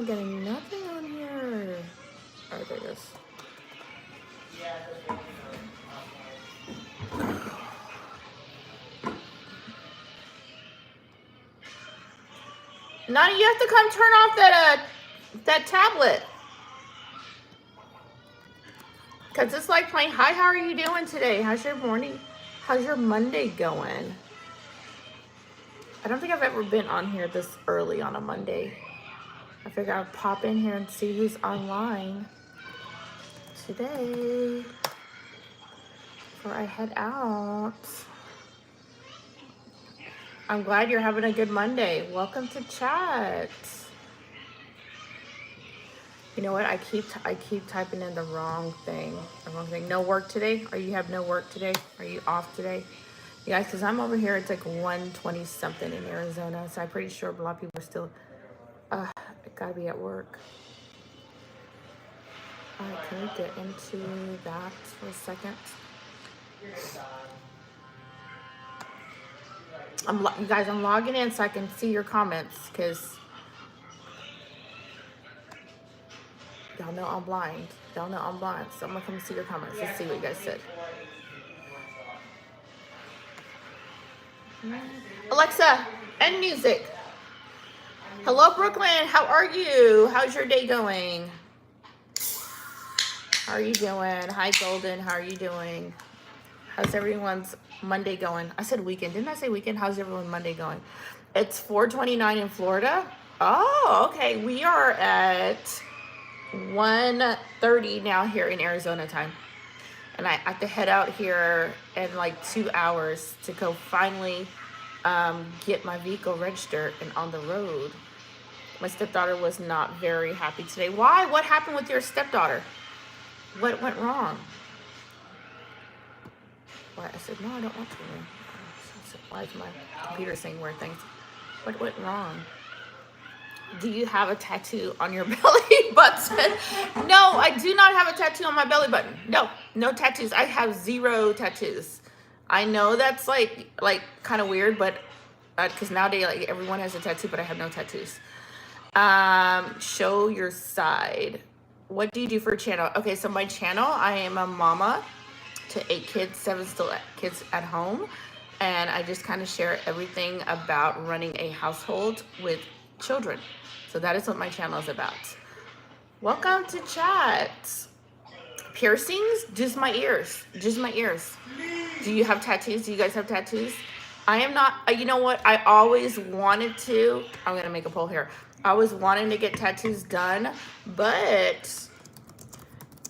getting nothing on here. Oh, there it is. Nani, you have to come turn off that tablet. Cause it's like playing, hi, how are you doing today? How's your morning? How's your Monday going? I don't think I've ever been on here this early on a Monday. I figured I'd pop in here and see who's online today before I head out. I'm glad you're having a good Monday. Welcome to chat. You know what? I keep typing in the wrong thing. No work today? Or you have no work today? Are you off today? You guys, because I'm over here, it's like 1:20 something in Arizona, so I'm pretty sure a lot of people are still gotta be at work. Can we get into that for a second? You guys, I'm logging in so I can see your comments, because y'all know I'm blind. So I'm gonna come see your comments. Let's see what you guys said. Alexa, end music. Hello, Brooklyn. How are you? How's your day going? How are you doing? Hi, Golden. How are you doing? How's everyone's Monday going? I said weekend. Didn't I say weekend? How's everyone's Monday going? It's 4:29 in Florida. Oh, okay. We are at 1:30 now here in Arizona time. And I have to head out here in like 2 hours to go finally get my vehicle registered and on the road. My stepdaughter was not very happy today. Why? What happened with your stepdaughter? What went wrong? Why? I said, no, I don't want to. Why is my computer saying weird things? What went wrong? Do you have a tattoo on your belly button? No, I do not have a tattoo on my belly button. No tattoos. I have 0 tattoos. I know that's like kind of weird, but because nowadays like everyone has a tattoo, but I have no tattoos. Show your side. What do you do for a channel? Okay, so my channel, I am a mama to 8 kids, 7 still kids at home, and I just kind of share everything about running a household with children. So that is what my channel is about. Welcome to chat. Piercings? Just my ears. Do you have tattoos? Do you guys have tattoos? I am not, you know what? I always wanted to, I'm going to make a poll here. I was wanting to get tattoos done, but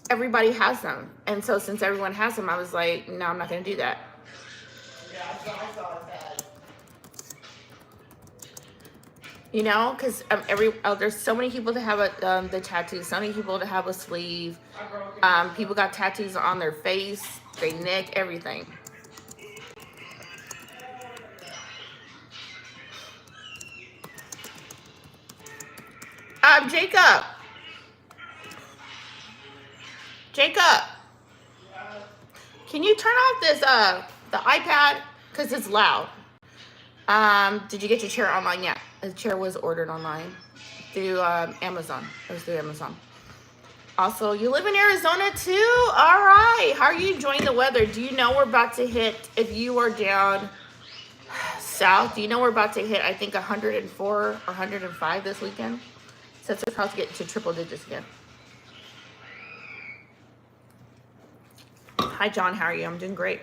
everybody has them. And so since everyone has them, I was like, no, I'm not going to do that. Yeah, I saw that. You know, because there's so many people that have the tattoos, so many people that have a sleeve. People got tattoos on their face, their neck, everything. Jacob, can you turn off this the iPad because it's loud? Did you get your chair online yet? The chair was ordered online through Amazon. It was through Amazon. Also, you live in Arizona too? All right. How are you enjoying the weather? Do you know we're about to hit, if you are down south, do you know we're about to hit, I think, 104 or 105 this weekend? So it's about to get to triple digits again. Hi, John. How are you? I'm doing great.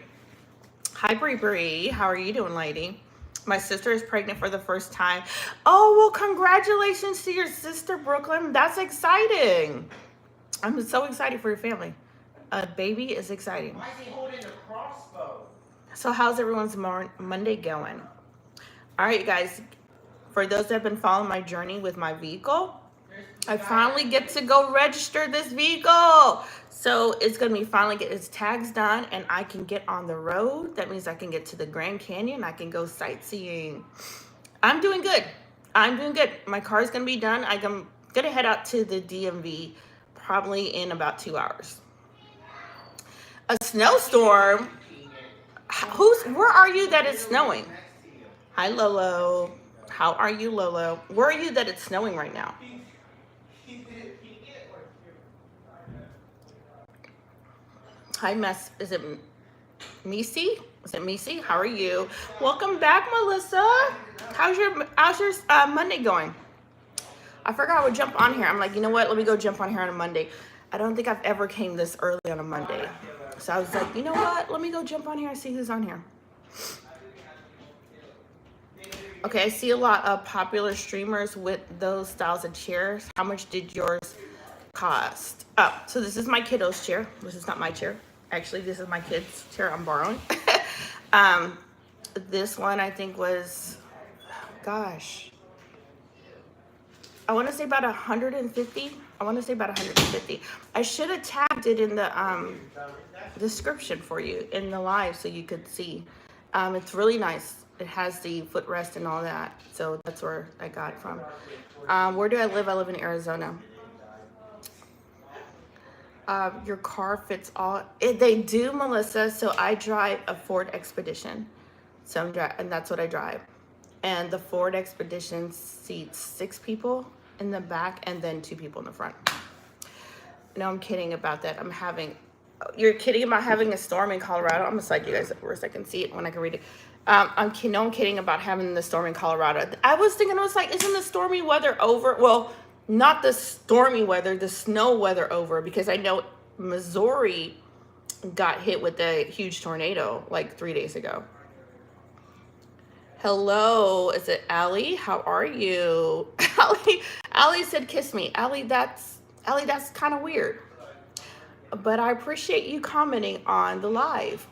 Hi, Bree. How are you doing, lady? My sister is pregnant for the first time. Oh, well, congratulations to your sister, Brooklyn. That's exciting. I'm so excited for your family. A baby is exciting. Why is he holding a crossbow? So how's everyone's Monday going? All right, you guys. For those that have been following my journey with my vehicle, I finally get to go register this vehicle. So it's going to be finally get its tags done and I can get on the road. That means I can get to the Grand Canyon. I can go sightseeing. I'm doing good. My car is going to be done. I'm going to head out to the DMV probably in about 2 hours. A snowstorm? Where are you that it's snowing? Hi, Lolo. How are you, Lolo? Where are you that it's snowing right now? Hi, Mess. Is it Missy? Is it Missy? How are you? Welcome back, Melissa. How's your Monday going? I forgot I would jump on here. I'm like, you know what? Let me go jump on here on a Monday. I don't think I've ever came this early on a Monday. So I was like, you know what? Let me go jump on here and see who's on here. Okay, I see a lot of popular streamers with those styles of chairs. How much did yours cost? Oh, so this is my kiddo's chair. This is not my chair. Actually, this is my kid's chair I'm borrowing. This one I think was, gosh, I want to say about 150. I want to say about 150. I should have tagged it in the description for you in the live so you could see. It's really nice. It has the footrest and all that. So that's where I got it from. Where do I live? I live in Arizona. Your car fits all. They do, Melissa. So I drive a Ford Expedition. So and that's what I drive. And the Ford Expedition seats 6 people in the back and then 2 people in the front. No, I'm kidding about that. You're kidding about having a storm in Colorado? I'm gonna slide you guys over so I can see it when I can read it. I'm kidding about having the storm in Colorado. I was thinking, I was like, isn't the stormy weather over? Well, not the stormy weather, the snow weather over, because I know Missouri got hit with a huge tornado like 3 days ago. Hello, is it Allie? How are you? Allie said, kiss me. Allie, that's kind of weird. But I appreciate you commenting on the live.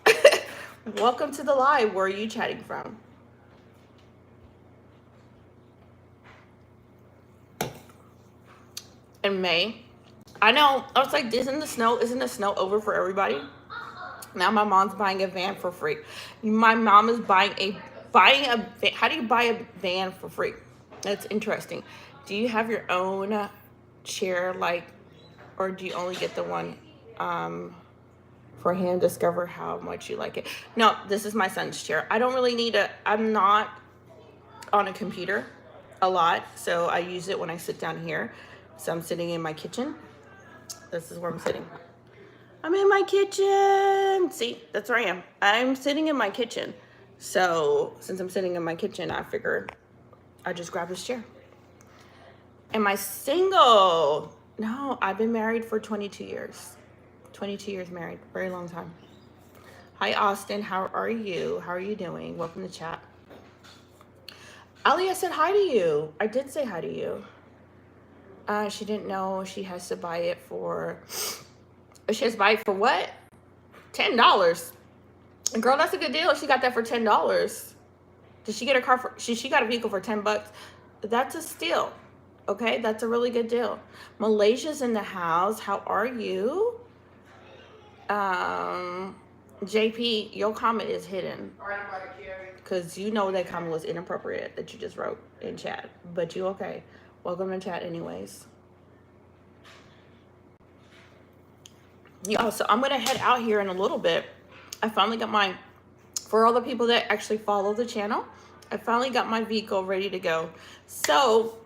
Welcome to the live. Where are you chatting from? In May. I know. I was like, isn't the snow over for everybody? Now my mom's buying a van for free. My mom is buying a van. How do you buy a van for free? That's interesting. Do you have your own chair, or do you only get the one for him? Discover how much you like it. No, this is my son's chair. I don't really need I'm not on a computer a lot, so I use it when I sit down here. So I'm sitting in my kitchen. This is where I'm sitting. I'm in my kitchen. See, that's where I am. I'm sitting in my kitchen. So since I'm sitting in my kitchen, I figured I just grab this chair. Am I single? No, I've been married for 22 years. 22 years married, very long time. Hi, Austin, how are you? How are you doing? Welcome to chat. Ali, I said hi to you. I did say hi to you. She didn't know she has to buy it for, what? $10. Girl, that's a good deal. She got that for $10. Did she get a car for, she got a vehicle for $10. That's a steal. Okay, that's a really good deal. Malaysia's in the house. How are you? JP, your comment is hidden. Because you know that comment was inappropriate that you just wrote in chat. But you okay. Welcome to chat anyways. So I'm going to head out here in a little bit. I finally got for all the people that actually follow the channel, I finally got my vehicle ready to go. So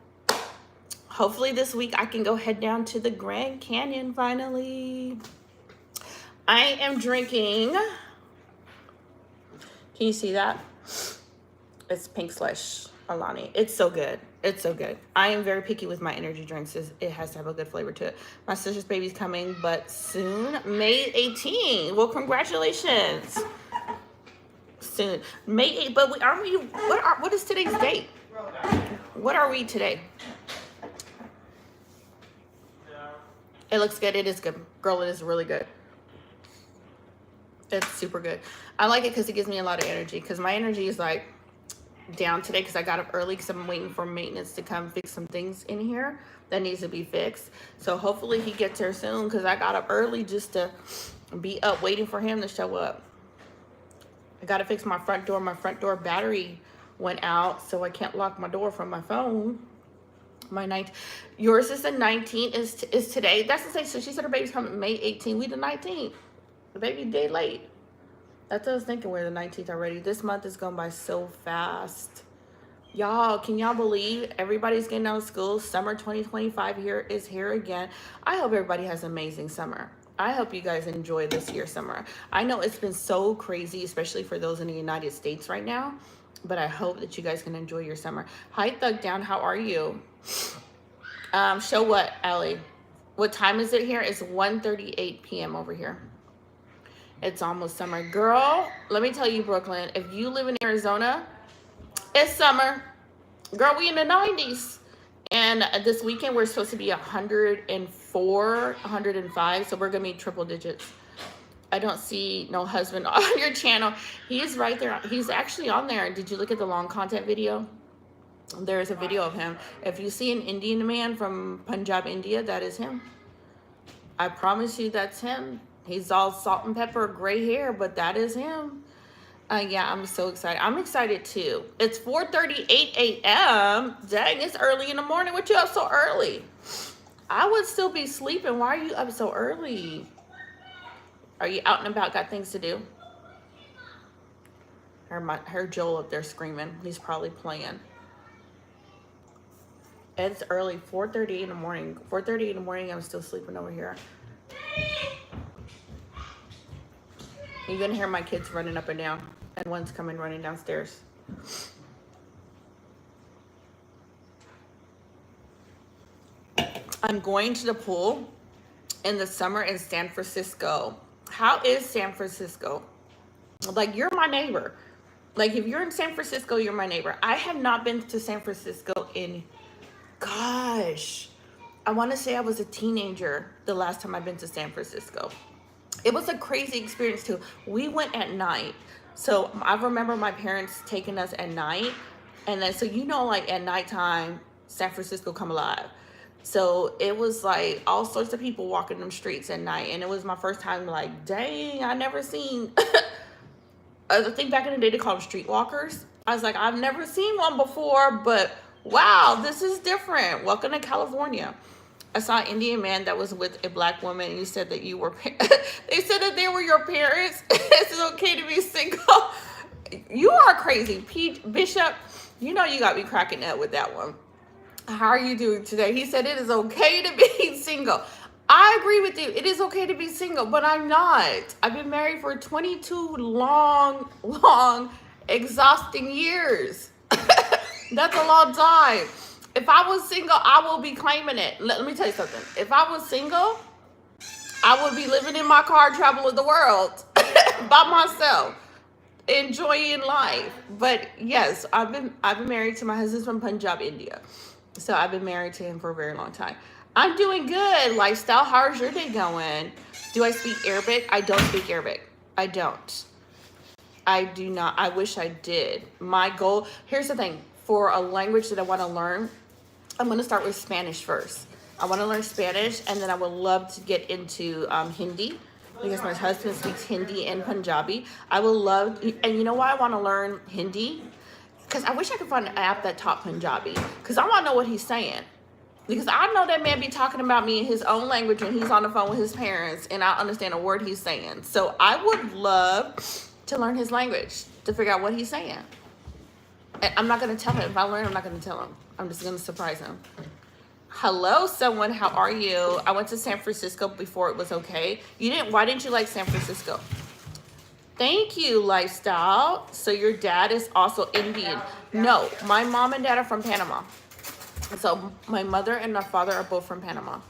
hopefully this week I can go head down to the Grand Canyon finally. I am drinking, can you see that? It's Pink Slush Alani. It's so good. It's so good. I am very picky with my energy drinks. It has to have a good flavor to it. My sister's baby's coming, but soon, May 18th. Well, congratulations. Soon. May 8th, but what is today's date? What are we today? It looks good. It is good. Girl, it is really good. It's super good. I like it because it gives me a lot of energy, because my energy is like down today because I got up early because I'm waiting for maintenance to come fix some things in here that needs to be fixed. So hopefully he gets here soon, because I got up early just to be up waiting for him to show up. I got to fix my front door. My front door battery went out, so I can't lock my door from my phone. Yours is the 19th, is today. That's to say, so she said her baby's coming May 18th. We the 19th. The baby day late. That's what I was thinking. We're the 19th already. This month is going by so fast. Y'all, can y'all believe everybody's getting out of school? Summer 2025 is here again. I hope everybody has an amazing summer. I hope you guys enjoy this year's summer. I know it's been so crazy, especially for those in the United States right now, but I hope that you guys can enjoy your summer. Hi, Thug Down. How are you? Show what, Allie? What time is it here? It's 1:38 p.m. over here. It's almost summer. Girl, let me tell you, Brooklyn, if you live in Arizona, it's summer. Girl, we in the 90s. And this weekend, we're supposed to be 104, 105. So we're going to be triple digits. I don't see no husband on your channel. He's right there. He's actually on there. Did you look at the long content video? There's a video of him. If you see an Indian man from Punjab, India, that is him. I promise you that's him. He's all salt and pepper, gray hair, but that is him. Yeah, I'm so excited. I'm excited too. It's 4:38 a.m. Dang, it's early in the morning. What you up so early? I would still be sleeping. Why are you up so early? Are you out and about? Got things to do? Her Joel up there screaming. He's probably playing. It's early, 4:30 in the morning. 4:30 in the morning, I'm still sleeping over here. You're gonna hear my kids running up and down, and one's coming running downstairs. I'm going to the pool in the summer in San Francisco. How is San Francisco? Like, you're my neighbor. Like, if you're in San Francisco, you're my neighbor. I have not been to San Francisco in, gosh, I want to say I was a teenager the last time I've been to San Francisco. It was a crazy experience too. We went at night. So I remember my parents taking us at night. And then, so you know, like at nighttime, San Francisco come alive. So it was like all sorts of people walking them streets at night. And it was my first time like, dang, I never seen, I think back in the day they called them streetwalkers. I was like, I've never seen one before, but wow, this is different. Welcome to California. I saw an Indian man that was with a black woman, and you said that you were, they said that they were your parents. It's okay to be single. You are crazy. Pete Bishop, you know you got me cracking up with that one. How are you doing today? He said it is okay to be single. I agree with you. It is okay to be single, but I'm not. I've been married for 22 long, exhausting years. That's a long time. If I was single, I will be claiming it. Let me tell you something. If I was single, I would be living in my car, traveling the world by myself, enjoying life. But yes, I've been married to my husband from Punjab, India. So I've been married to him for a very long time. I'm doing good. Lifestyle, how's your day going? Do I speak Arabic? I don't speak Arabic. I don't. I do not. I wish I did. My goal, here's the thing. For a language that I want to learn, I'm going to start with Spanish first. I want to learn Spanish, and then I would love to get into Hindi, because my husband speaks Hindi and Punjabi. I would love, and you know why I want to learn Hindi? Because I wish I could find an app that taught Punjabi, because I want to know what he's saying. Because I know that man be talking about me in his own language when he's on the phone with his parents, and I understand a word he's saying. So I would love to learn his language, to figure out what he's saying. And I'm not going to tell him. If I learn, I'm not going to tell him. I'm just going to surprise him. Hello, someone. How are you? I went to San Francisco before it was okay. You didn't? Why didn't you like San Francisco? Thank you, Lifestyle. So your dad is also Indian. No, my mom and dad are from Panama. So my mother and my father are both from Panama.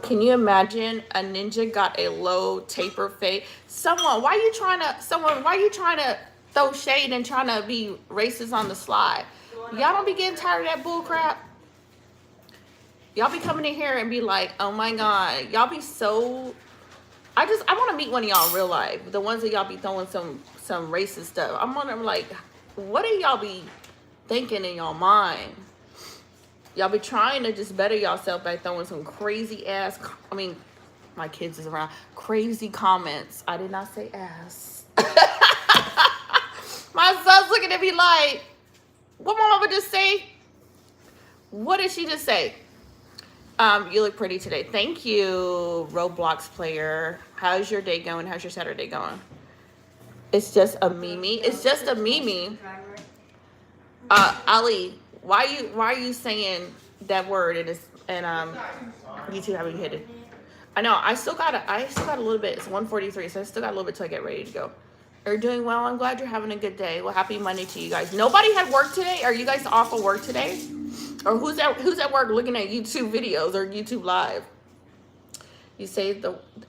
Can you imagine a ninja got a low taper fade? Someone, why you trying to throw shade and trying to be racist on the slide? Y'all don't be getting tired of that bull crap? Y'all be coming in here and be like, oh my God, y'all be so, I want to meet one of y'all in real life. The ones that y'all be throwing some racist stuff. I'm wondering, like, what do y'all be thinking in y'all mind? Y'all be trying to just better yourself by throwing some crazy ass, I mean, my kids is around, crazy comments. I did not say ass. My son's looking at me like, what my mama just say? What did she just say? You look pretty today. Thank you, Roblox player. How's your day going? How's your Saturday going? It's just a Mimi. It's just a Mimi. Ali, why are you saying that word and you two haven't hit it? I know. I still got a little bit. It's 1:43, so I still got a little bit till I get ready to go. Are you doing well? I'm glad you're having a good day. Well, happy Monday to you guys. Nobody had work today. Are you guys off of work today? Or who's at work looking at YouTube videos or YouTube live? You say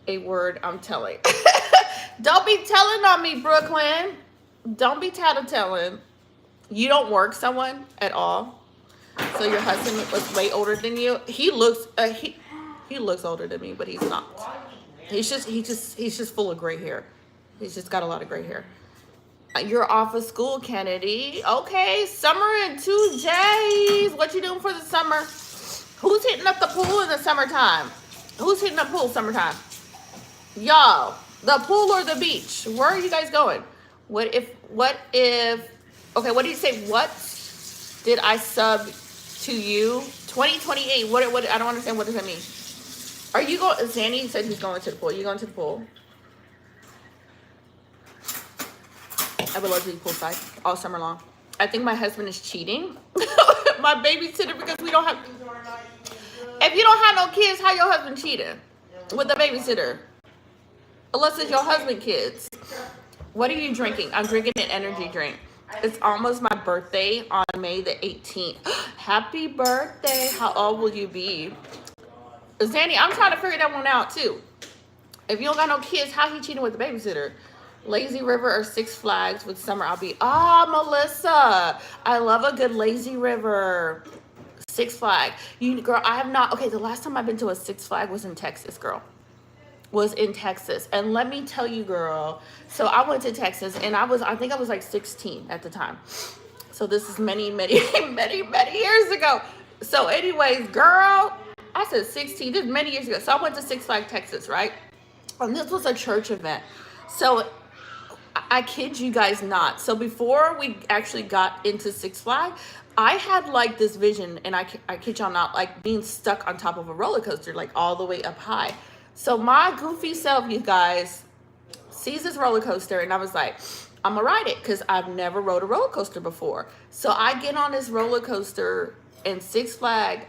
a word, I'm telling. Don't be telling on me, Brooklyn. Don't be tattletelling. You don't work someone at all. So your husband was way older than you. He looks older than me, but he's not. He's just full of gray hair. He's just got a lot of gray hair. You're off of school, Kennedy. Okay, summer in 2 days. What you doing for the summer? Who's hitting up the pool in the summertime? Who's hitting up pool summertime? Y'all, the pool or the beach? Where are you guys going? What if, okay, what did you say? What did I sub to you? 2028, what, I don't understand. What does that mean? Are you going, Zanny said he's going to the pool. Are you going to the pool? I would love to be poolside all summer long. I think my husband is cheating. My babysitter, because we don't have, if you don't have no kids, how your husband cheating with the babysitter? Unless it's your husband kids. What are you drinking? I'm drinking an energy drink. It's almost my birthday on May the 18th. Happy birthday. How old will you be? Zanny, I'm trying to figure that one out too. If you don't got no kids, how he cheating with the babysitter? Lazy River or Six Flags with summer? I'll be, Melissa. I love a good Lazy River. Six Flag. Girl, I have not, okay, the last time I've been to a Six Flag was in Texas, girl. Was in Texas. And let me tell you, girl, so I went to Texas and I think I was like 16 at the time. So this is many, many, many, many years ago. So anyways, girl, I said 16, this is many years ago. So I went to Six Flags, Texas, right? And this was a church event. So I kid you guys not. So before we actually got into Six Flags, I had like this vision, and I kid y'all not, like being stuck on top of a roller coaster, like all the way up high. So my goofy self, you guys, sees this roller coaster, and I was like, I'm gonna ride it, because I've never rode a roller coaster before. So I get on this roller coaster in Six Flags,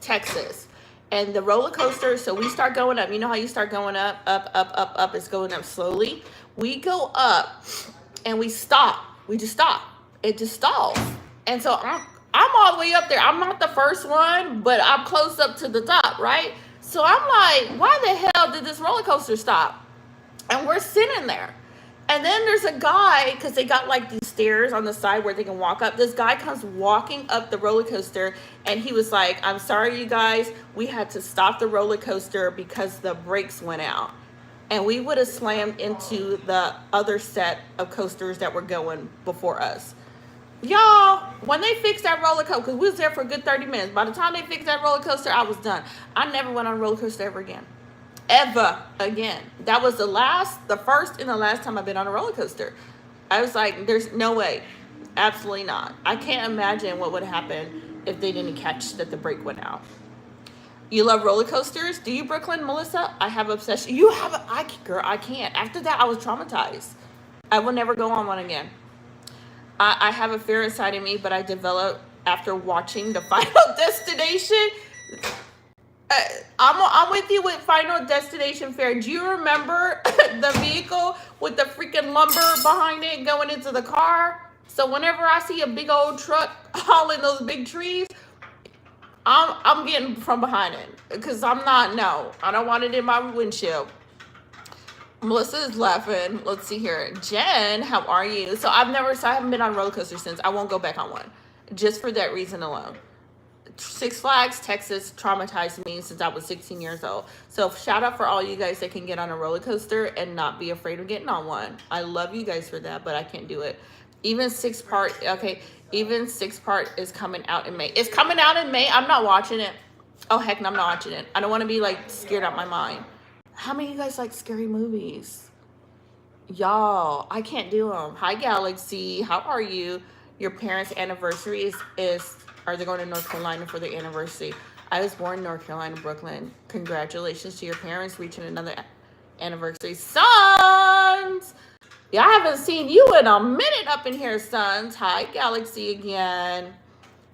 Texas. And the roller coaster, so we start going up. You know how you start going up, up. It's going up slowly. We go up and we stop. We just stop. It just stalls. And so I'm all the way up there. I'm not the first one, but I'm close up to the top, right? So I'm like, why the hell did this roller coaster stop? And we're sitting there. And then there's a guy, because they got like these stairs on the side where they can walk up. This guy comes walking up the roller coaster, and he was like, I'm sorry, you guys. We had to stop the roller coaster because the brakes went out. And we would have slammed into the other set of coasters that were going before us. Y'all, when they fixed that roller coaster, because we was there for a good 30 minutes. By the time they fixed that roller coaster, I was done. I never went on a roller coaster ever again. Ever again. That was the first and the last time I've been on a roller coaster. I was like, there's no way. Absolutely not. I can't imagine what would happen if they didn't catch that the brake went out. You love roller coasters? Do you, Brooklyn, Melissa? I have obsession. You have girl, I can't. After that, I was traumatized. I will never go on one again. I have a fear inside of me, but I developed after watching the Final Destination. I'm with you with Final Destination Fair. Do you remember the vehicle with the freaking lumber behind it going into the car? So whenever I see a big old truck hauling those big trees, I'm getting from behind it, because I don't want it in my windshield. Melissa is laughing. Let's see here. Jen, how are you? So I haven't been on a roller coaster since. I won't go back on one, just for that reason alone. Six Flags, Texas traumatized me since I was 16 years old. So shout out for all you guys that can get on a roller coaster and not be afraid of getting on one. I love you guys for that, but I can't do it. Even Six Part is coming out in May. It's coming out in May. I'm not watching it. Oh, heck no, I'm not watching it. I don't want to be like scared out my mind. How many of you guys like scary movies? Y'all, I can't do them. Hi, Galaxy. How are you? Your parents' anniversary are they going to North Carolina for their anniversary? I was born in North Carolina, Brooklyn. Congratulations to your parents reaching another anniversary. Sons! Yeah, I haven't seen you in a minute up in here, Sons. Hi, Galaxy again.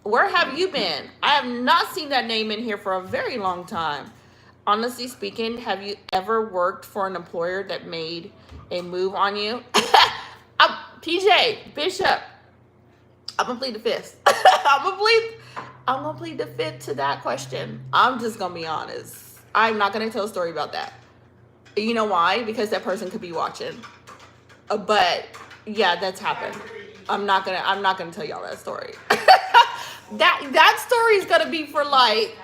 Where have you been? I have not seen that name in here for a very long time. Honestly speaking, have you ever worked for an employer that made a move on you? PJ, Bishop, I'm gonna plead the fifth. I'm gonna plead the fifth to that question. I'm just gonna be honest. I'm not gonna tell a story about that. You know why? Because that person could be watching. But yeah, that's happened. I'm not gonna tell y'all that story. That story is gonna be for like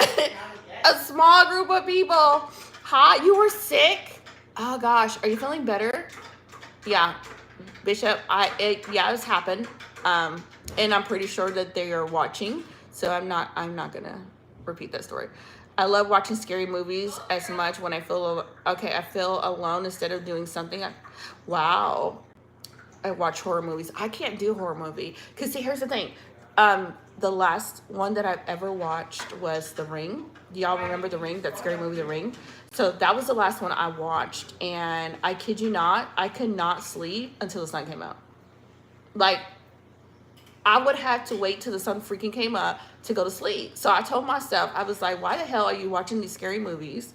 a small group of people. Hi, you were sick? Oh gosh, are you feeling better? Yeah, Bishop, yeah, it's happened. And I'm pretty sure that they are watching, so I'm not gonna repeat that story. I love watching scary movies as much when I feel okay. I feel alone instead of doing something. Wow, I watch horror movies. I can't do horror movie because see, here's the thing. The last one that I've ever watched was The Ring. Do y'all remember The Ring? That scary movie, The Ring. So that was the last one I watched, and I kid you not, I could not sleep until the sun came out. Like, I would have to wait till the sun freaking came up to go to sleep. So I told myself, I was like, why the hell are you watching these scary movies?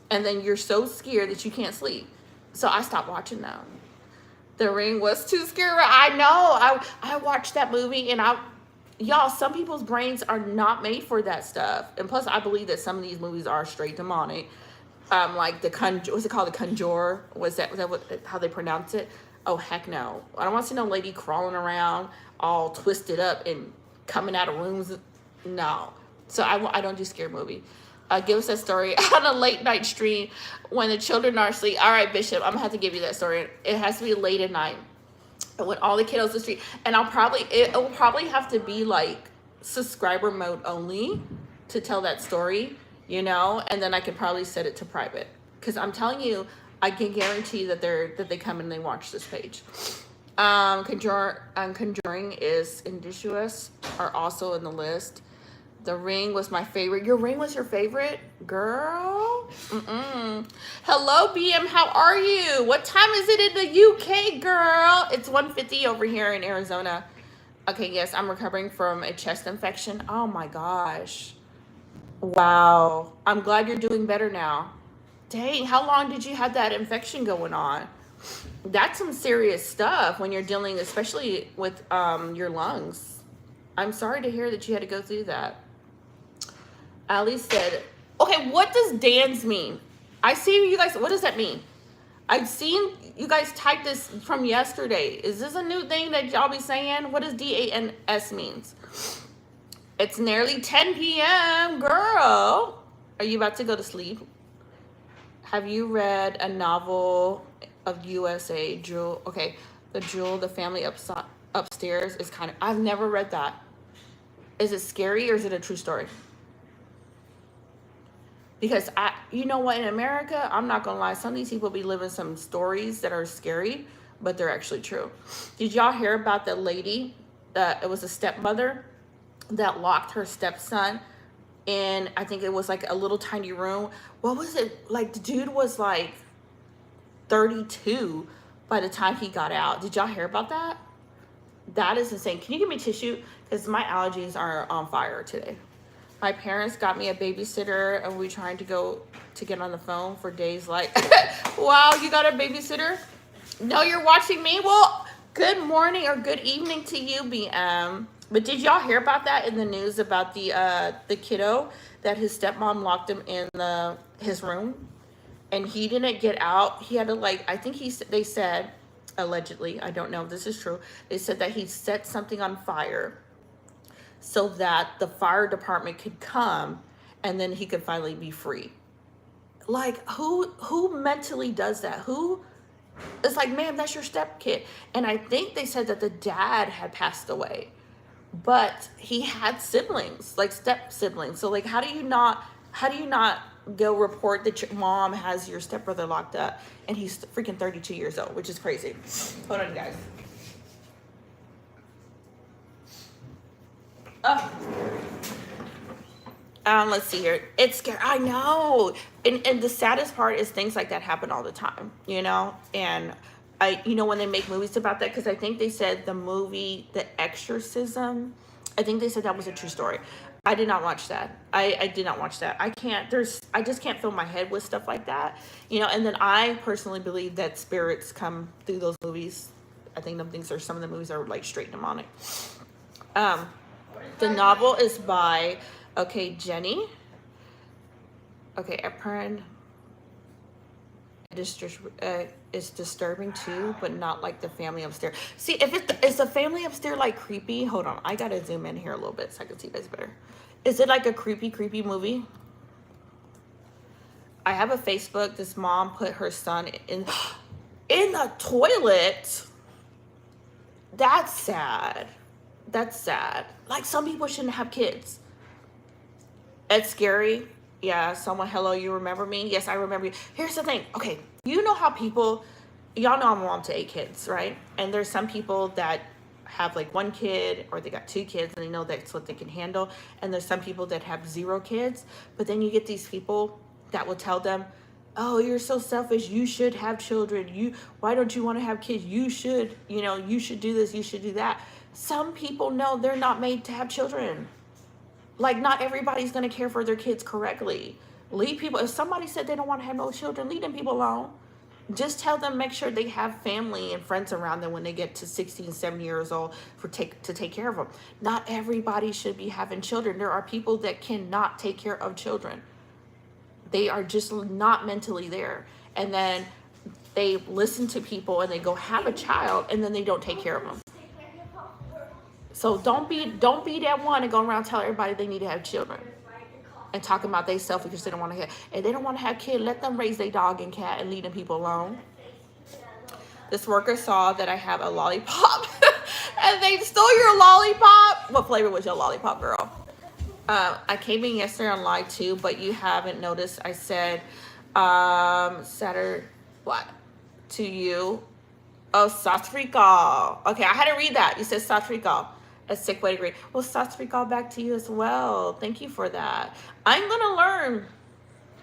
And then you're so scared that you can't sleep. So I stopped watching them. The Ring was too scary. I know. I watched that movie and y'all, some people's brains are not made for that stuff. And plus, I believe that some of these movies are straight demonic. Like what's it called? The Conjure? Was that how they pronounce it? Oh, heck no. I don't want to see no lady crawling around all twisted up and coming out of rooms. No. So I don't do scary movie. Give us that story on a late night stream when the children are asleep. All right, Bishop, I'm going to have to give you that story. It has to be late at night when all the kiddos are asleep. And it will probably have to be like subscriber mode only to tell that story, you know, and then I could probably set it to private. Because I'm telling you, I can guarantee that they come and they watch this page. Conjuring is Indicious are also in the list. The Ring was my favorite. Your Ring was your favorite? Girl? Hello, BM. How are you? What time is it in the UK, girl? It's 1:50 over here in Arizona. Okay, yes, I'm recovering from a chest infection. Oh, my gosh. Wow. I'm glad you're doing better now. Dang, how long did you have that infection going on? That's some serious stuff when you're dealing, especially with your lungs. I'm sorry to hear that you had to go through that. Ali said, okay, what does dance mean? I see you guys, what does that mean? I've seen you guys type this from yesterday. Is this a new thing that y'all be saying? What does DANS means? It's nearly 10 p.m., girl. Are you about to go to sleep? Have you read a novel of USA, Jewel? Okay, the Jewel, the family upstairs is kind of, I've never read that. Is it scary or is it a true story? Because you know what, in America, I'm not gonna lie, some of these people be living some stories that are scary, but they're actually true. Did y'all hear about the lady that it was a stepmother that locked her stepson in, I think it was like a little tiny room. What was it? Like the dude was like 32 by the time he got out. Did y'all hear about that? That is insane. Can you give me tissue? Because my allergies are on fire today. My parents got me a babysitter and we trying to go to get on the phone for days like, wow, you got a babysitter? No, you're watching me? Well, good morning or good evening to you, BM. But did y'all hear about that in the news about the kiddo that his stepmom locked him in his room and he didn't get out? He had to I think they said, allegedly, I don't know if this is true. They said that he set something on fire so that the fire department could come and then he could finally be free. Like, who mentally does that? It's like, ma'am, that's your stepkid. And I think they said that the dad had passed away, but he had siblings, like step siblings. So like, how do you not go report that your mom has your stepbrother locked up and he's freaking 32 years old, which is crazy. Hold on, guys. Let's see here. It's scary. I know. And the saddest part is things like that happen all the time, you know? And when they make movies about that, because I think they said the movie, The Exorcism, I think they said that was a true story. I did not watch that. I did not watch that. I just can't fill my head with stuff like that. And then I personally believe that spirits come through those movies. I think them things are some of the movies are like straight demonic. Um, the novel is by Jenny. Okay, Epern. It's disturbing too, but not like the family upstairs. See, if it's the family upstairs like creepy. Hold on, I gotta zoom in here a little bit so I can see you guys better. Is it like a creepy movie? I have a Facebook. This mom put her son in the toilet. That's sad. That's sad. Like, some people shouldn't have kids. It's scary. Yeah, someone, hello, you remember me? Yes, I remember you. Here's the thing. Okay, you know how people, y'all know I'm a mom to 8 kids, right? And there's some people that have like 1 kid or they got 2 kids and they know that's what they can handle. And there's some people that have 0 kids. But then you get these people that will tell them, oh, you're so selfish. You should have children. Why don't you want to have kids? You should do this. You should do that. Some people know they're not made to have children. Like, not everybody's going to care for their kids correctly. Leave people, if somebody said they don't want to have no children, leave them people alone. Just tell them, make sure they have family and friends around them when they get to 16, 17 years old to take care of them. Not everybody should be having children. There are people that cannot take care of children. They are just not mentally there. And then they listen to people and they go have a child and then they don't take care of them. So don't be that one and go around telling everybody they need to have children and talking about they selfish because they don't want to have. If they don't want to have kids, let them raise their dog and cat and leave them people alone. This worker saw that I have a lollipop and they stole your lollipop. What flavor was your lollipop, girl? I came in yesterday on live too, but you haven't noticed. I said Saturday what to you? Oh, Satrikal. Okay, I had to read that. You said Satrikal. A sick way to read. Well, Satrikal back to you as well. Thank you for that. I'm gonna learn.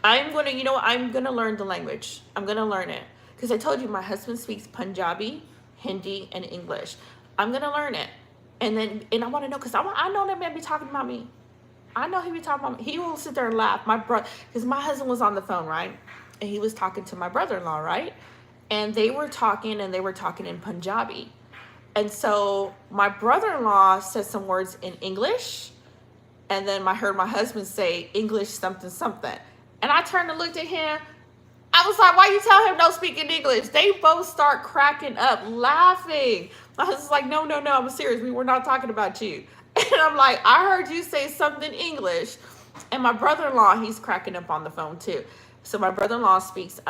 I'm gonna learn the language. I'm gonna learn it because I told you my husband speaks Punjabi, Hindi, and English. I'm gonna learn it, and I want to know because I know that man be talking about me. I know he be talking about me. He will sit there and laugh. Because my husband was on the phone, right, and he was talking to my brother-in-law, right. And they were talking in Punjabi. And so my brother-in-law said some words in English. And then I heard my husband say English something, something. And I turned and looked at him. I was like, why you tell him don't speak in English? They both start cracking up, laughing. My husband's like, no, I'm serious. We were not talking about you. And I'm like, I heard you say something English. And my brother-in-law, he's cracking up on the phone too. So my brother-in-law speaks,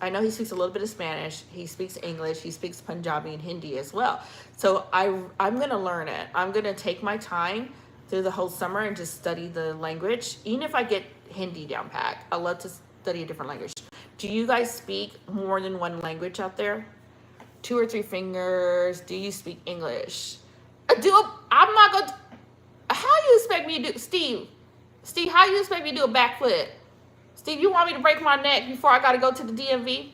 I know he speaks a little bit of Spanish. He speaks English. He speaks Punjabi and Hindi as well. So I'm going to learn it. I'm going to take my time through the whole summer and just study the language. Even if I get Hindi down pat, I love to study a different language. Do you guys speak more than one language out there? 2 or 3 fingers. Do you speak English? I'm not going to. How you expect me to do, Steve, how you expect me to do a backflip? Steve, you want me to break my neck before I got to go to the DMV?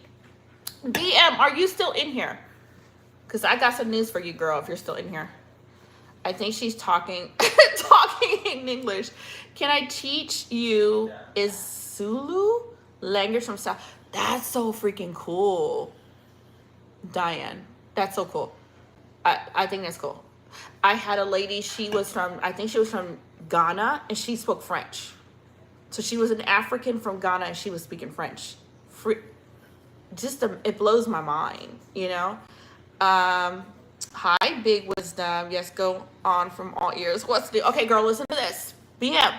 DM, are you still in here? Because I got some news for you, girl, if you're still in here. I think she's talking in English. Can I teach you Zulu language from South? That's so freaking cool. Diane, that's so cool. I think that's cool. I had a lady, I think she was from Ghana, and she spoke French. So she was an African from Ghana, and she was speaking French. It blows my mind, Hi, big wisdom. Yes, go on from all ears. What's new? Okay, girl, listen to this. BM.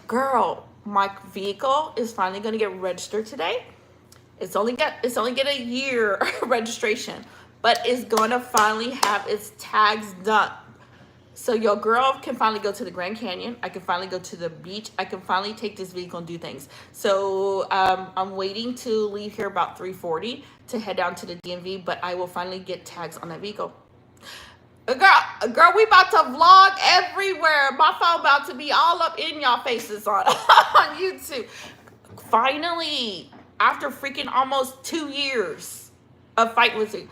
Girl, my vehicle is finally going to get registered today. It's only get a year registration, but it's going to finally have its tags done. So your girl can finally go to the Grand Canyon. I can finally go to the beach. I can finally take this vehicle and do things. So I'm waiting to leave here about 3:40 to head down to the DMV, but I will finally get tags on that vehicle. Girl, we about to vlog everywhere. My phone about to be all up in y'all faces on YouTube. Finally, after freaking almost 2 years of fighting with you.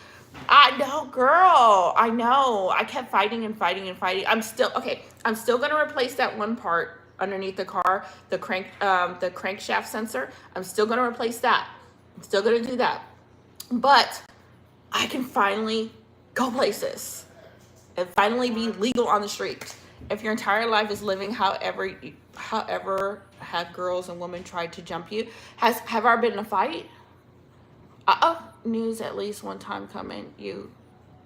I know, girl. I know. I kept fighting and fighting and fighting. I'm still okay. I'm still gonna replace that one part underneath the car, the crankshaft sensor. I'm still gonna replace that. I'm still gonna do that. But I can finally go places and finally be legal on the street. If your entire life is living however have girls and women tried to jump you, have I been in a fight? News at least one time coming. You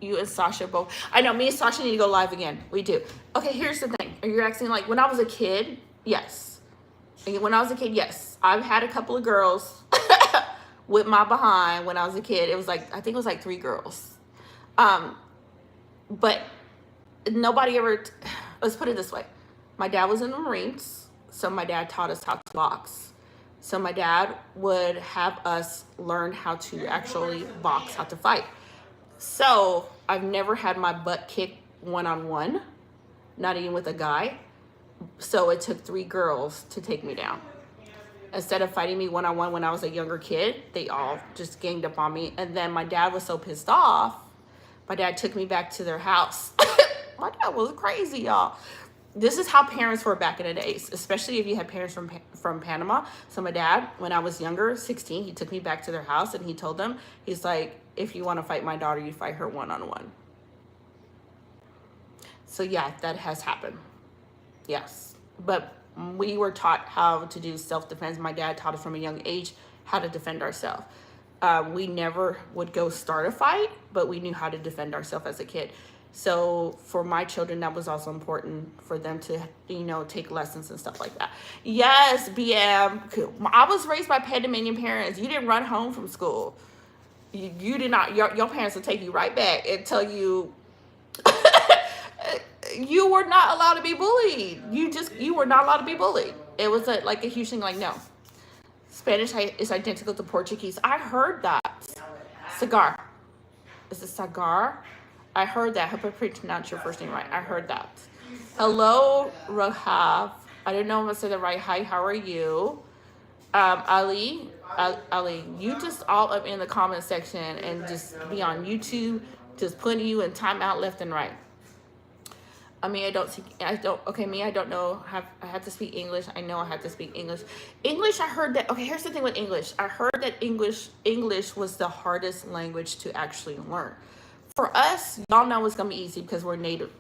and Sasha both. I know me and Sasha need to go live again. We do. Okay, here's the thing. Are you asking like when I was a kid? Yes. When I was a kid, yes. I've had a couple of girls with my behind when I was a kid. It was like I think it was like 3 girls. But nobody ever. Let's put it this way. My dad was in the Marines, so my dad taught us how to box. So my dad would have us learn how to actually box, how to fight. So I've never had my butt kicked one-on-one, not even with a guy. So it took 3 girls to take me down. Instead of fighting me one-on-one when I was a younger kid, they all just ganged up on me. And then my dad was so pissed off, my dad took me back to their house. My dad was crazy, y'all. This is how parents were back in the days, especially if you had parents from Panama. So my dad, when I was younger, 16, he took me back to their house and he told them, he's like, if you want to fight my daughter, you fight her one-on-one. So yeah, that has happened. Yes. But we were taught how to do self-defense. My dad taught us from a young age how to defend ourselves. We never would go start a fight, but we knew how to defend ourselves as a kid. So for my children, that was also important for them to, take lessons and stuff like that. Yes, BM. I was raised by Panamanian parents. You didn't run home from school. You did not. Your parents will take you right back and tell you you were not allowed to be bullied. You were not allowed to be bullied. It was like a huge thing. Like, no, Spanish is identical to Portuguese. I heard that. Cigar. Is it cigar? I heard that. I hope I pronounced your first name right. I heard that. Hello, Rahav. I don't know if I said that right. Hi, how are you? Ali, you just all up in the comment section and just be on YouTube, just putting you in timeout left and right. I don't know. I have to speak English. I know I have to speak English. English, I heard that. Okay, here's the thing with English. I heard that English was the hardest language to actually learn. For us, y'all know it's going to be easy because we're native.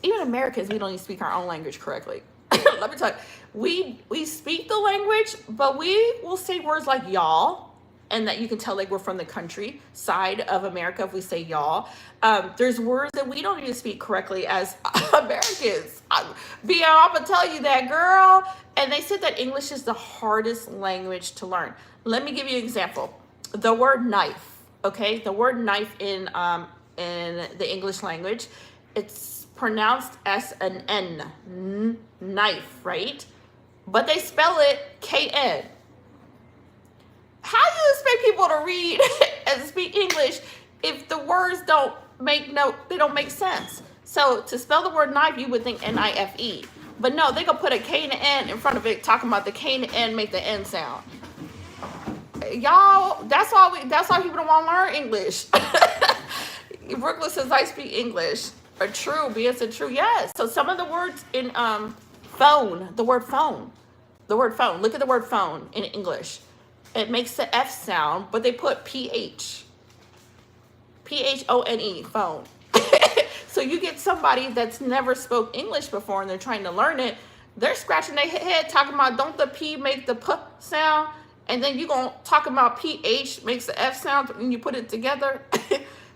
Even Americans, we don't even speak our own language correctly. Let me tell you, we speak the language, but we will say words like y'all, and that you can tell like we're from the country side of America if we say y'all. There's words that we don't even speak correctly as Americans. I'm going to tell you that, girl. And they said that English is the hardest language to learn. Let me give you an example. The word knife, okay? The word knife in the English language, it's pronounced as an N, knife, right? But they spell it K-N. How do you expect people to read and speak English if the words don't make sense? So to spell the word knife, you would think N-I-F-E. But no, they gonna put a K and an N in front of it, talking about the K and the N make the N sound. Y'all, that's why people don't want to learn English. Brooklyn says I speak English. Are true, being said true, yes. So some of the words in phone, the word phone. Look at the word phone in English. It makes the F sound, but they put P-H. P-H-O-N-E, phone. So you get somebody that's never spoke English before and they're trying to learn it. They're scratching their head talking about don't the P make the P sound? And then you're going to talk about PH makes the F sound when you put it together.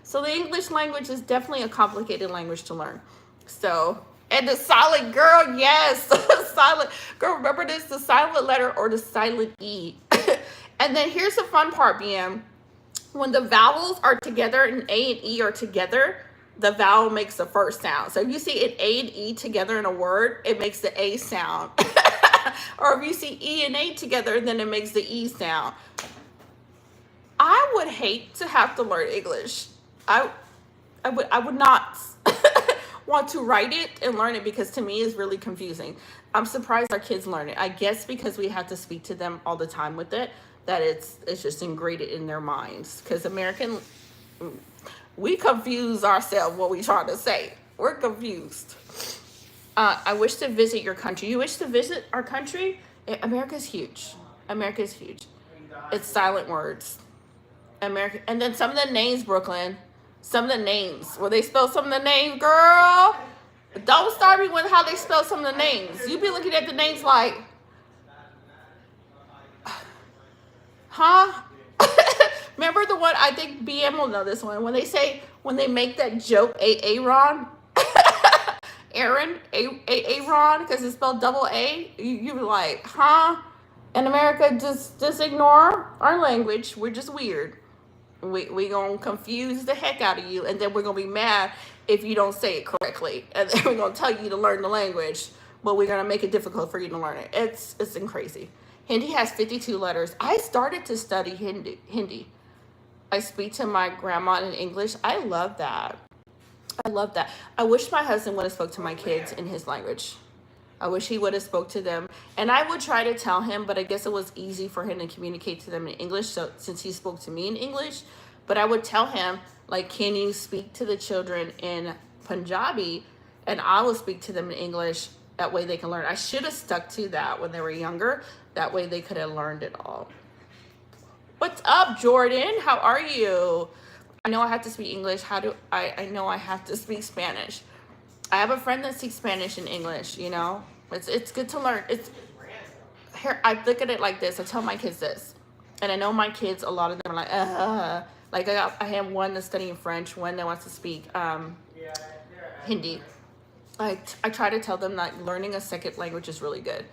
So the English language is definitely a complicated language to learn. So, and the silent girl, yes. Silent girl, remember this, the silent letter or the silent E. And then here's the fun part, BM. When the vowels are together and A and E are together, the vowel makes the first sound. So if you see an A and E together in a word, it makes the A sound. Or if you see E and A together, then it makes the E sound. I would hate to have to learn English. I would not want to write it and learn it because to me it's really confusing. I'm surprised our kids learn it. I guess because we have to speak to them all the time with it, that it's just ingrained in their minds. Because We confuse ourselves what we trying to say. We're confused. I wish to visit your country. You wish to visit our country? America's huge. America's huge. It's silent words. America. And then some of the names, Brooklyn. Some of the names. Will they spell some of the names, girl? Don't start me with how they spell some of the names. You be looking at the names like, huh? Remember the one, I think BM will know this one, when they make that joke, Aaron, Aaron, because it's spelled double A, you're like, huh? In America, just ignore our language. We're just weird. We gonna confuse the heck out of you, and then we're gonna be mad if you don't say it correctly, and then we're gonna tell you to learn the language, but we're gonna make it difficult for you to learn it. It's crazy. Hindi has 52 letters. I started to study Hindi. I speak to my grandma in English. I love that. I love that. I wish my husband would have spoke to my kids in his language. I wish he would have spoke to them. And I would try to tell him, but I guess it was easy for him to communicate to them in English, so since he spoke to me in English. But I would tell him, like, can you speak to the children in Punjabi? And I will speak to them in English. That way they can learn. I should have stuck to that when they were younger. That way they could have learned it all. What's up, Jordan? How are you? I know I have to speak English. I know I have to speak Spanish. I have a friend that speaks Spanish and English, you know? It's good to learn. Here, I look at it like this. I tell my kids this. And I know my kids, a lot of them are like, Like I have one that's studying French, one that wants to speak Hindi. I try to tell them that learning a second language is really good.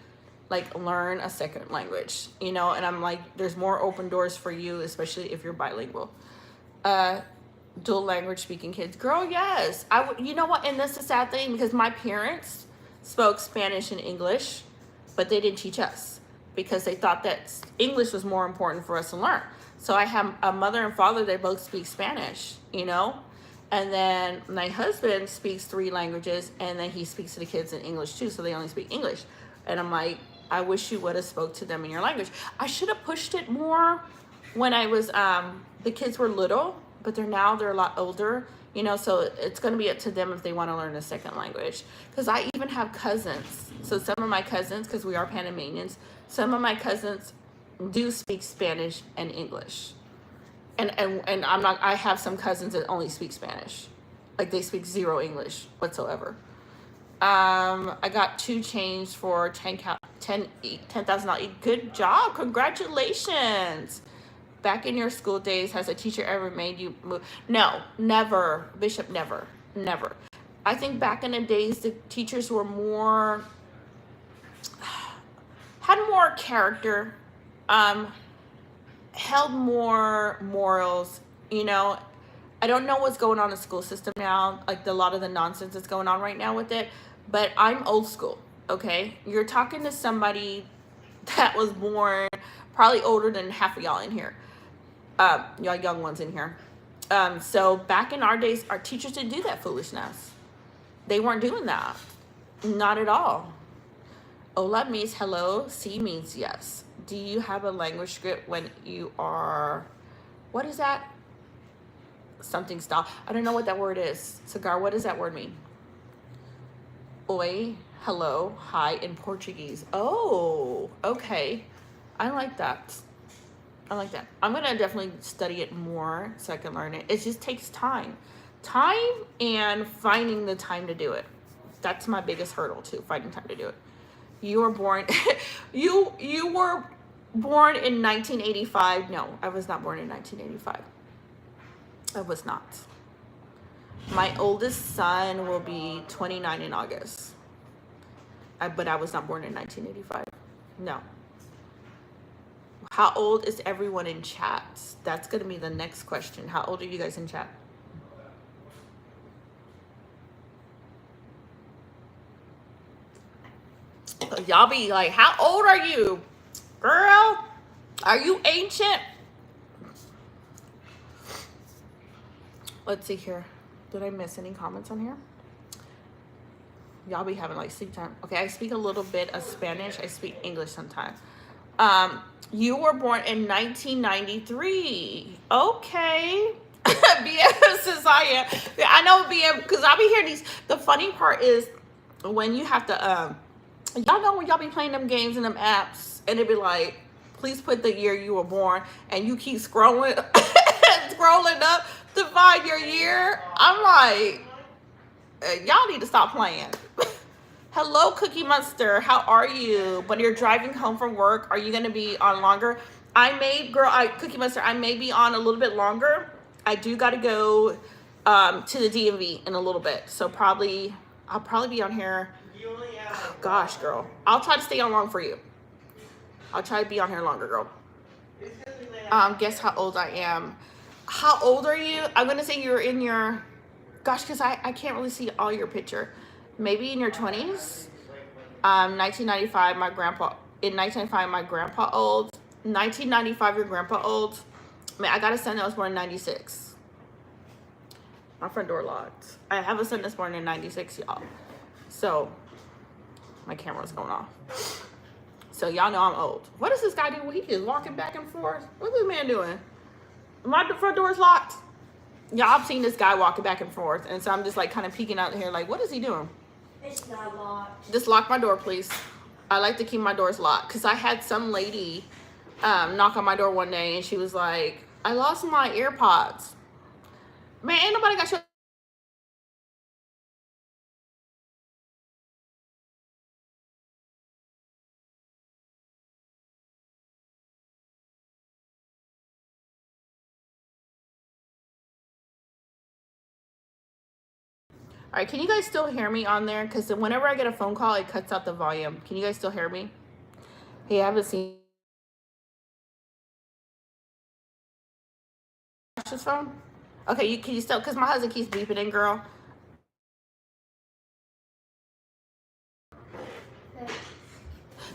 Like, learn a second language, you know? And I'm like, there's more open doors for you, especially if you're bilingual. Dual language speaking kids. Girl, yes. You know what? And that's the sad thing, because my parents spoke Spanish and English, but they didn't teach us because they thought that English was more important for us to learn. So I have a mother and father, they both speak Spanish, you know? And then my husband speaks 3 languages, and then he speaks to the kids in English too, so they only speak English. And I'm like, I wish you would have spoke to them in your language. I should have pushed it more when I was, the kids were little, but they're a lot older, you know, so it's going to be up to them if they want to learn a second language. Because I even have cousins. So some of my cousins, because we are Panamanians, some of my cousins do speak Spanish and English. And I have some cousins that only speak Spanish. Like, they speak 0 English whatsoever. I got 2 chains for $10,000. Good job. Congratulations. Back in your school days, has a teacher ever made you move? No, never. Bishop, never. Never. I think back in the days, the teachers were had more character, held more morals, you know. I don't know what's going on in the school system now, like a lot of the nonsense that's going on right now with it, but I'm old school, okay? You're talking to somebody that was born probably older than half of y'all in here, y'all young ones in here. So back in our days, our teachers didn't do that foolishness. They weren't doing that. Not at all. Hola means hello. Si means yes. Do you have a language script when you are, what is that? Something style. I don't know what that word is. Cigar, what does that word mean? Oi, hello, hi in Portuguese. Oh, okay. I like that. I like that. I'm going to definitely study it more so I can learn it. It just takes time. Time and finding the time to do it. That's my biggest hurdle too, finding time to do it. You were born, you were born in 1985. No, I was not born in 1985. I was not. My oldest son will be 29 in August. But I was not born in 1985. No. How old is everyone in chat? That's going to be the next question. How old are you guys in chat? Y'all be like, how old are you? Girl, are you ancient? Let's see here. Did I miss any comments on here? Y'all be having like sleep time. Okay, I speak a little bit of Spanish. I speak English sometimes. You were born in 1993. Okay. BM says I am. Yeah, I know BM because I'll be hearing these. The funny part is when you have to, y'all know when y'all be playing them games and them apps, and it be like, please put the year you were born, and you keep scrolling, scrolling up to find your year. I'm like, y'all need to stop playing. Hello, Cookie Monster. How are you? But you're driving home from work. Are you going to be on longer? Cookie Monster, I may be on a little bit longer. I do got to go to the DMV in a little bit. So I'll probably be on here. Oh, gosh, girl. I'll try to stay on long for you. I'll try to be on here longer, girl. Guess how old I am. How old are you? I'm going to say you're in your... Gosh, because I can't really see all your picture. Maybe in your 20s. 1995, my grandpa. In 1995, my grandpa old. 1995, your grandpa old. Man, I got a son that was born in 96. My front door locked. I have a son that's born in 96, y'all. So, my camera's going off. So, y'all know I'm old. What does this guy do? He is walking back and forth. What's this man doing? My front door's locked. Yeah, I've seen this guy walking back and forth, and so I'm just like kind of peeking out here like, what is he doing? It's not locked. Just lock my door, please. I like to keep my doors locked because I had some lady knock on my door one day, and she was like, I lost my AirPods. Man, ain't nobody got your... All right, can you guys still hear me on there? Because whenever I get a phone call, it cuts out the volume. Can you guys still hear me? Hey, I haven't seen this phone. Okay, can you still? Because my husband keeps beeping in, girl.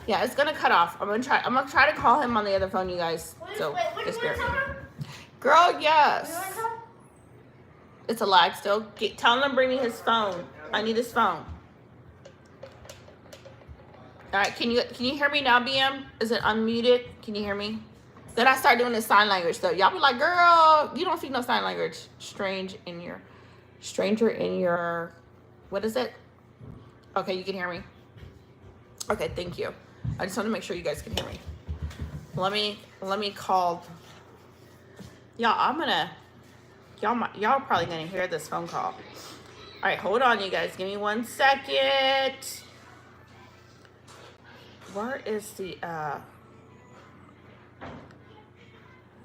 Yeah, it's gonna cut off. I'm gonna try to call him on the other phone, you guys. So just bear with me. Girl, yes. It's a lag still. Tell him to bring me his phone. I need his phone. All right, can you hear me now, BM? Is it unmuted? Can you hear me? Then I start doing the sign language though. Y'all be like, girl, you don't speak no sign language. Stranger in your, what is it? Okay, you can hear me. Okay, thank you. I just want to make sure you guys can hear me. Let me call. Y'all probably gonna hear this phone call. All right, hold on, you guys. Give me 1 second. Where is the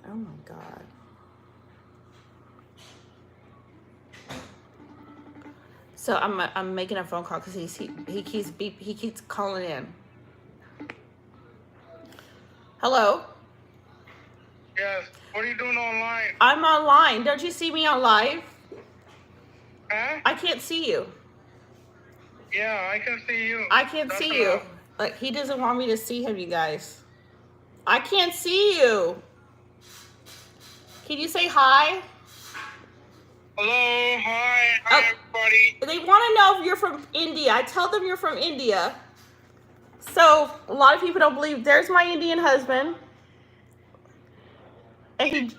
oh my God. So I'm making a phone call because he keeps calling in. Hello. Yes. What are you doing online? I'm online. Don't you see me on live? Huh? I can't see you. Yeah, I can see you. I can't see you. Like, he doesn't want me to see him, you guys. I can't see you. Can you say hi? Hello, hi, everybody. They want to know if you're from India. I tell them you're from India. So a lot of people don't believe. There's my Indian husband. And he's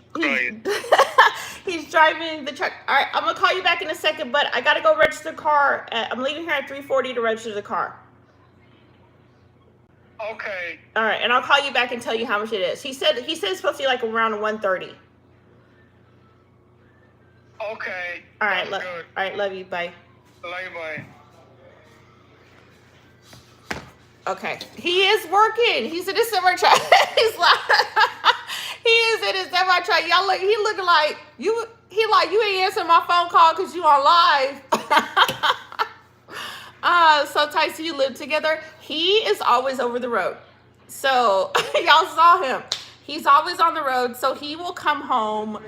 driving the truck. All right, I'm going to call you back in a second, but I got to go register the car. I'm leaving here at 3:40 to register the car. Okay. All right, and I'll call you back and tell you how much it is. He said it's supposed to be like around 1:30. Okay. All right, good. all right, love you. Bye. Love you, bye. Okay, he is working. He's in his semi truck. He's like, he is in his semi truck. Y'all look. He looking like you. He like you ain't answering my phone call because you on live. So Tyson, you live together. He is always over the road. So y'all saw him. He's always on the road. So he will come home.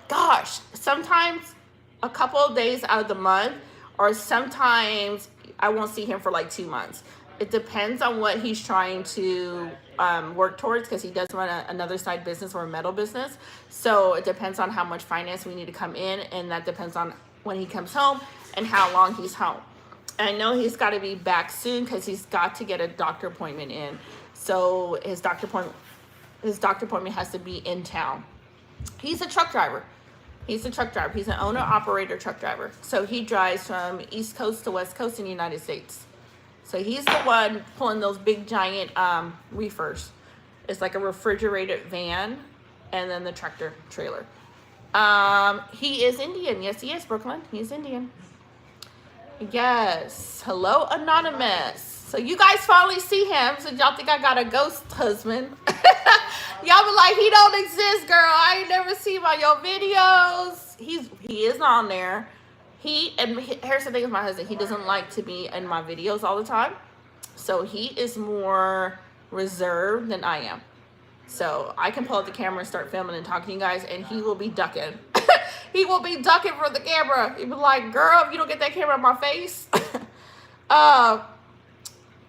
Gosh, sometimes a couple of days out of the month, or sometimes I won't see him for like 2 months. It depends on what he's trying to work towards, because he does run another side business or a metal business. So it depends on how much finance we need to come in, and that depends on when he comes home and how long he's home. And I know he's got to be back soon because he's got to get a doctor appointment in. So his doctor appointment has to be in town. He's a truck driver. He's a truck driver. He's an owner-operator truck driver. So he drives from East Coast to West Coast in the United States. So he's the one pulling those big giant reefers. It's like a refrigerated van and then the tractor trailer. He is Indian. Yes, he is, Brooklyn. He's Indian. Yes. Hello, Anonymous. So you guys finally see him. So y'all think I got a ghost husband. Y'all be like, he don't exist, girl. I ain't never seen him on your videos. He is on there. Here's the thing with my husband. He doesn't like to be in my videos all the time. So he is more reserved than I am. So I can pull up the camera and start filming and talking to you guys, and he will be ducking. He will be ducking for the camera. He'll be like, girl, if you don't get that camera in my face.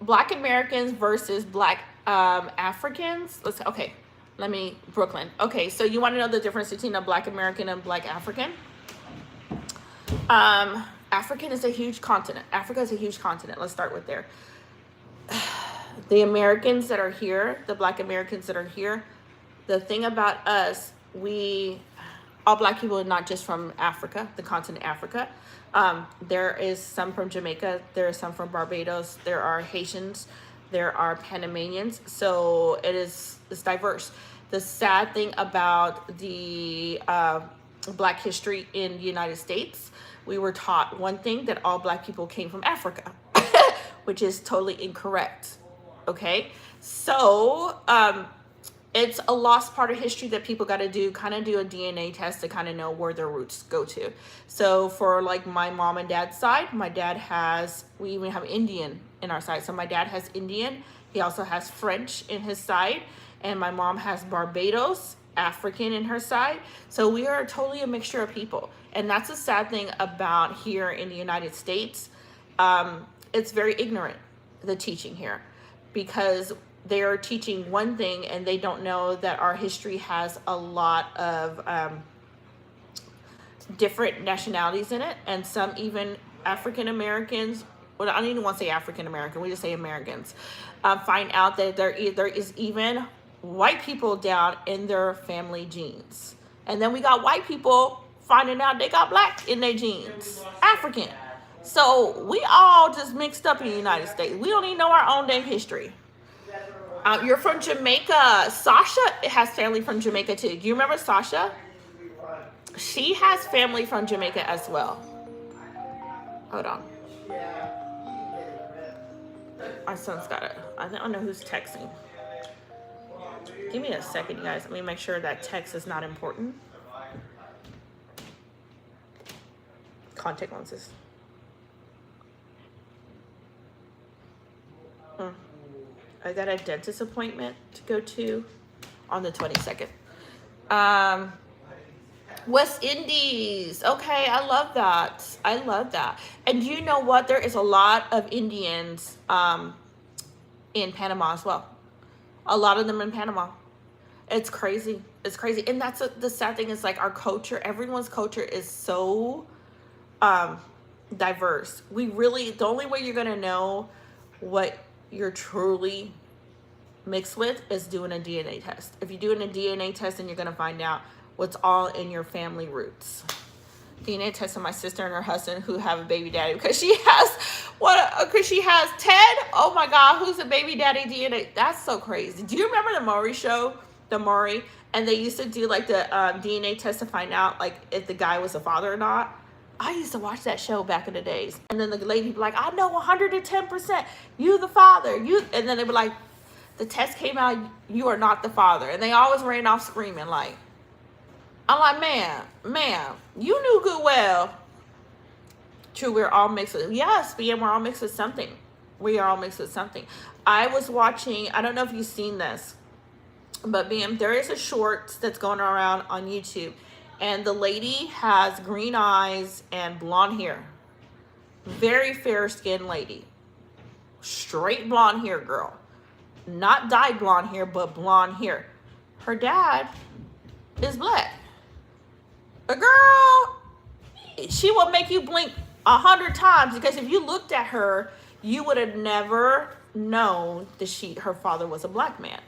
Black Americans versus Black Africans. Brooklyn. Okay, so you want to know the difference between a Black American and Black African? African is a huge continent. Africa is a huge continent. Let's start with there. The Americans that are here, the Black Americans that are here, the thing about us, all Black people are not just from Africa, the continent Africa. There is some from Jamaica. There are some from Barbados. There are Haitians. There are Panamanians. So it's diverse. The sad thing about the Black history in the United States, we were taught one thing, that all Black people came from Africa, which is totally incorrect. Okay, so it's a lost part of history that people got to do a DNA test to kind of know where their roots go to. So for like my mom and dad's side, we even have Indian in our side. So my dad has Indian. He also has French in his side. And my mom has Barbados, African in her side. So we are totally a mixture of people. And that's the sad thing about here in the United States. It's very ignorant, the teaching here, because they are teaching one thing and they don't know that our history has a lot of different nationalities in it, and some even African Americans. Well, I don't even want to say African American. We just say Americans. Find out that there is even white people down in their family genes, and then we got white people finding out they got Black in their genes, African. So we all just mixed up in the United States. We don't even know our own damn history. You're from Jamaica. Sasha has family from Jamaica too. Do you remember Sasha? She has family from Jamaica as well. Hold on. My son's got it. I don't know who's texting. Give me a second, you guys. Let me make sure that text is not important. Contact lenses. I got a dentist appointment to go to on the 22nd. West Indies. Okay, I love that. I love that. And you know what? There is a lot of Indians in Panama as well. A lot of them in Panama. It's crazy. It's crazy. And that's the sad thing is, like, our culture, everyone's culture is so diverse. The only way you're going to know what you're truly mixed with is doing a DNA test. If you're doing a DNA test, then you're going to find out what's all in your family roots. DNA test of my sister and her husband who have a baby daddy because she has Ted. Oh my God, who's a baby daddy DNA? That's so crazy. Do you remember the Maury show? The Maury, and they used to do like the DNA test to find out like if the guy was a father or not. I used to watch that show back in the days. And then the lady would be like, I know 110%, you the father. And then they were like, the test came out, you are not the father. And they always ran off screaming like, I'm like, ma'am, you knew good well. True, we're all mixed with, yes, BM, we're all mixed with something. We are all mixed with something. I was watching, I don't know if you've seen this, but BM, there is a short that's going around on YouTube. And the lady has green eyes and blonde hair. Very fair-skinned lady. Straight blonde hair girl. Not dyed blonde hair, but blonde hair. Her dad is Black. A girl, she will make you blink 100 times because if you looked at her, you would have never known that her father was a Black man.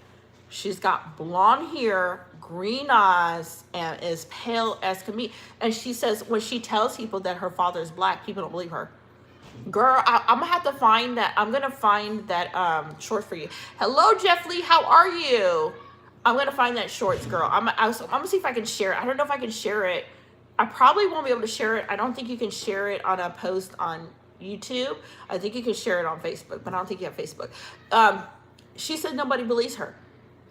She's got blonde hair, green eyes and as pale as can be. And she says when she tells people that her father is black, people don't believe her. Girl, I'm gonna have to find that. I'm gonna find that short for you. Hello, Jeff Lee. How are you? I'm gonna find that shorts, girl. I'm gonna see if I can share it. I don't know if I can share it. I probably won't be able to share it. I don't think you can share it on a post on YouTube. I think you can share it on Facebook, but I don't think you have Facebook. She said nobody believes her.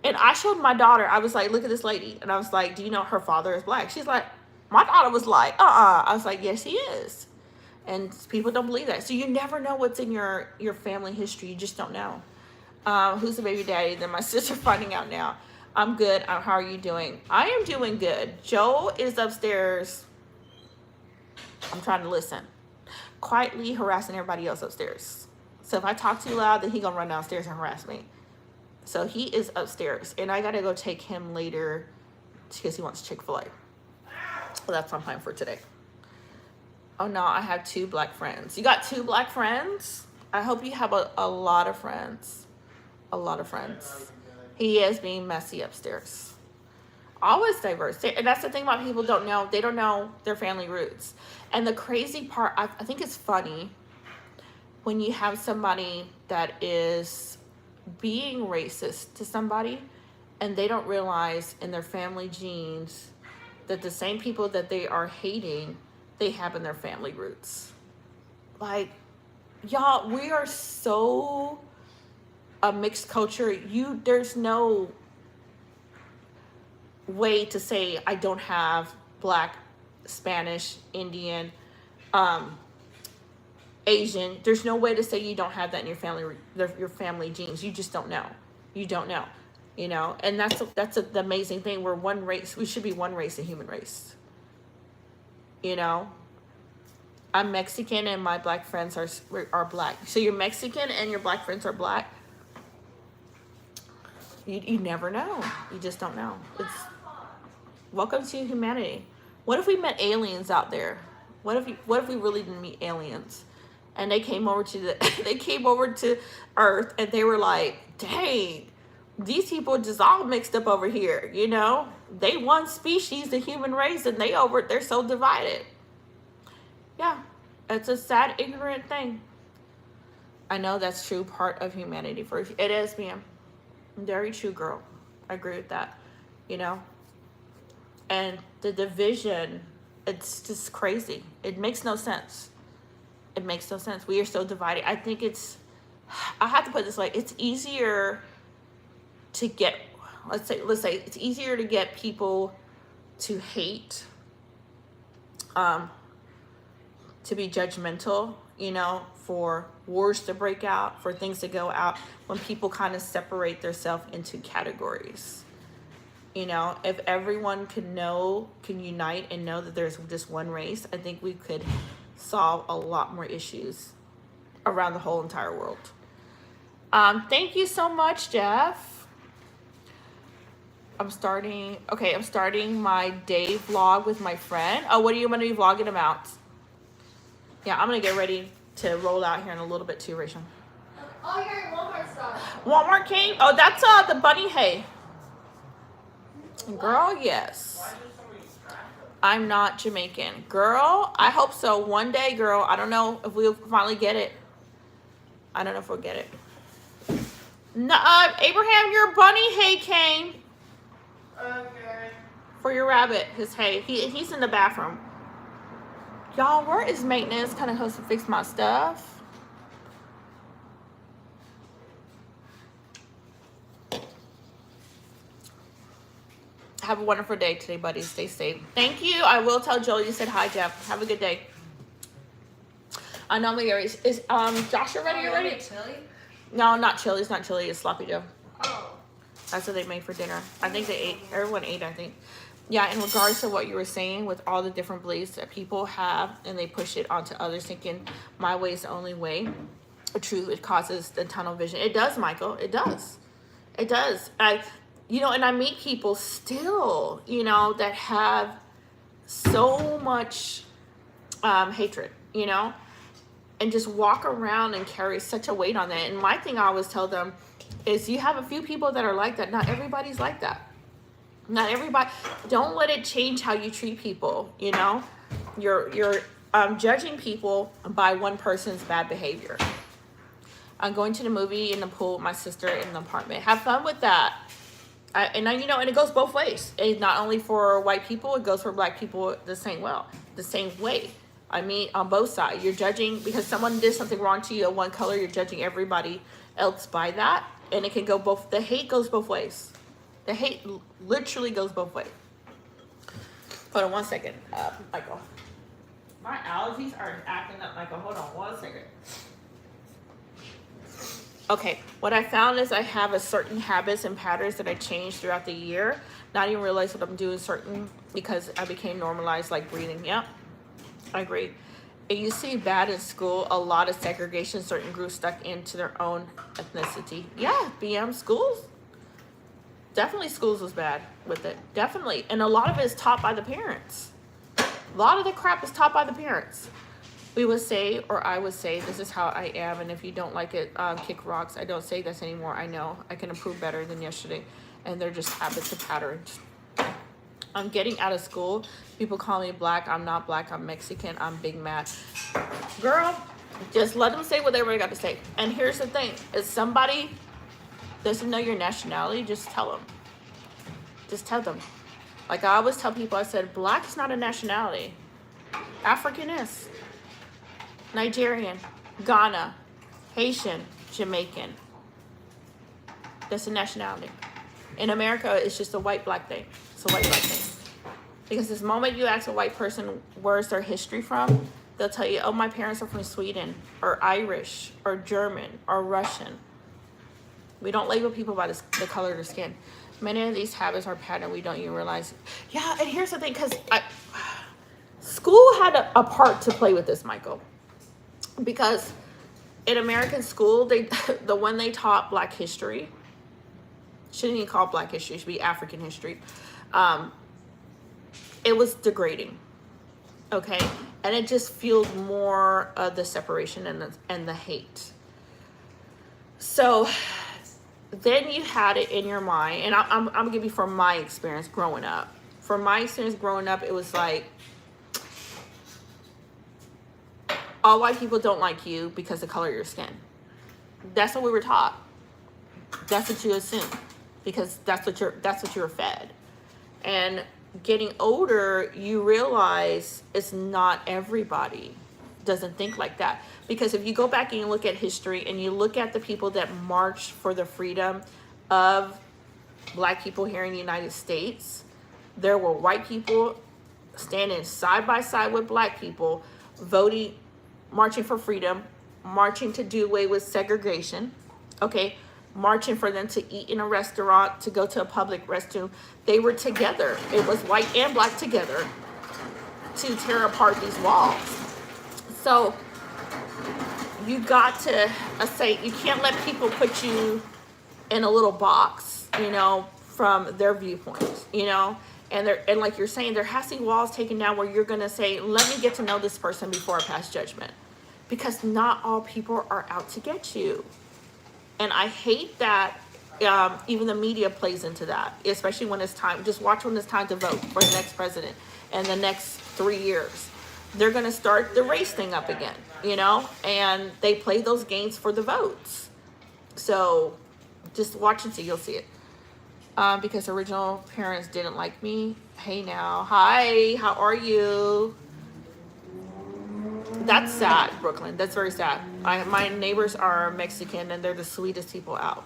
And I showed my daughter, I was like, look at this lady. And I was like, do you know her father is black? She's like, my daughter was like, I was like, yes, he is. And people don't believe that. So you never know what's in your family history. You just don't know. Who's the baby daddy? Then my sister finding out now. I'm good. How are you doing? I am doing good. Joe is upstairs. I'm trying to listen. Quietly harassing everybody else upstairs. So if I talk too loud, then he gonna run downstairs and harass me. So he is upstairs. And I gotta go take him later because he wants Chick-fil-A. Well, that's what I'm planning for today. Oh no, I have 2 black friends. You got 2 black friends? I hope you have a lot of friends. A lot of friends. He is being messy upstairs. Always diverse. And that's the thing about people don't know. They don't know their family roots. And the crazy part, I think it's funny when you have somebody that is being racist to somebody and they don't realize in their family genes that the same people that they are hating, they have in their family roots. Like, y'all, we are so a mixed culture. There's no way to say I don't have black, Spanish, Indian, Asian. There's no way to say you don't have that in your family genes. You just don't know. You don't know, and that's the amazing thing. We're one race. We should be one race, a human race. I'm Mexican and my black friends are black. So you're Mexican and your black friends are black. You never know. You just don't know. It's welcome to humanity. What if we met aliens out there? What if we really didn't meet aliens, and they came over to Earth and they were like, dang, these people just all mixed up over here. They one species, the human race, and they're so divided. Yeah, it's a sad, ignorant thing. I know that's true. Part of humanity. It is, ma'am. Very true, girl. I agree with that. And the division, it's just crazy. It makes no sense. It makes no sense. We are so divided. I think I have to put it this way. It's easier to get, let's say it's easier to get people to hate, to be judgmental, for wars to break out, for things to go out, when people kind of separate themselves into categories. If everyone can unite and know that there's just one race, I think we could solve a lot more issues around the whole entire world. Thank you so much, Jeff. I'm starting my day vlog with my friend. Oh, what are you going to be vlogging about? Yeah, I'm going to get ready to roll out here in a little bit too, Rachel. Oh, you're in Walmart stuff. Walmart came? Oh, that's the bunny hay. Girl, yes. I'm not Jamaican. Girl, I hope so. One day, girl. I don't know if we'll finally get it. I don't know if we'll get it. No, Abraham, your bunny hay came. Okay. For your rabbit, his hay. He's in the bathroom. Y'all, where is maintenance? Kind of supposed to fix my stuff. Have a wonderful day today, buddies. Stay safe. Thank you. I will tell Joel you said hi, Jeff. Have a good day. I know is Joshua ready? You ready? Chili? No, not chili. It's not chili. It's sloppy Joe. Oh. That's what they made for dinner. I think they ate. Everyone ate, I think. Yeah, in regards to what you were saying with all the different beliefs that people have and they push it onto others thinking my way is the only way. True, it causes the tunnel vision. It does, Michael. It does. It does. And I meet people still, that have so much hatred, and just walk around and carry such a weight on that. And my thing I always tell them is you have a few people that are like that. Not everybody's like that. Not everybody. Don't let it change how you treat people. You know, you're judging people by one person's bad behavior. I'm going to the movie in the pool with my sister in the apartment. Have fun with that. And it goes both ways. It's not only for white people, it goes for black people the same way. I mean, on both sides, you're judging because someone did something wrong to you of one color. You're judging everybody else by that, and it can go both. The hate goes both ways. The hate literally goes both ways. Hold on 1 second, Michael. My allergies are acting up, Michael. Hold on 1 second. Okay, what I found is I have a certain habits and patterns that I changed throughout the year. Not even realize what I'm doing because I became normalized, like breathing. Yep, I agree. And you see bad in school, a lot of segregation, certain groups stuck into their own ethnicity. Yeah, BM schools. Definitely schools was bad with it. Definitely. And a lot of it is taught by the parents. A lot of the crap is taught by the parents. We would say, or I would say, this is how I am, and if you don't like it, kick rocks. I don't say this anymore. I know I can improve better than yesterday, and they're just habits and patterns. I'm getting out of school. People call me black. I'm not black. I'm Mexican. I'm big mad. Girl, just let them say whatever they got to say. And here's the thing. If somebody doesn't know your nationality, just tell them. Just tell them. Like I always tell people, I said, black is not a nationality. African is. Nigerian, Ghana, Haitian, Jamaican. That's a nationality. In America, it's just a white-black thing. It's a white-black thing. Because this moment you ask a white person where's their history from, they'll tell you, oh, my parents are from Sweden, or Irish, or German, or Russian. We don't label people by the color of their skin. Many of these habits are patterned we don't even realize. Yeah, and here's the thing, because school had a part to play with this, Michael. Because in American school, the one they taught black history, shouldn't even call black history, it should be African history. It was degrading, okay? And it just fueled more of the separation and the hate. So then you had it in your mind, and I'm going to give you from my experience growing up. From my experience growing up, it was like, all white people don't like you because of the color of your skin. That's what we were taught. That's what you assume, because that's what you're fed. And getting older, you realize it's not everybody doesn't think like that. Because if you go back and you look at history and you look at the people that marched for the freedom of black people here in the United States, there were white people standing side by side with black people, voting, marching for freedom, marching to do away with segregation, okay, marching for them to eat in a restaurant, to go to a public restroom. They were together. It was white and black together to tear apart these walls. So you got to say, you can't let people put you in a little box, from their viewpoint, and like you're saying, there has to be walls taken down where you're going to say, let me get to know this person before I pass judgment, because not all people are out to get you. And I hate that even the media plays into that, especially when it's time. Just watch when it's time to vote for the next president and the next 3 years. They're going to start the race thing up again, and they play those games for the votes. So just watch and see, you'll see it. Because original parents didn't like me. Hey now. Hi, how are you? That's sad, Brooklyn. That's very sad. My neighbors are Mexican, and they're the sweetest people out.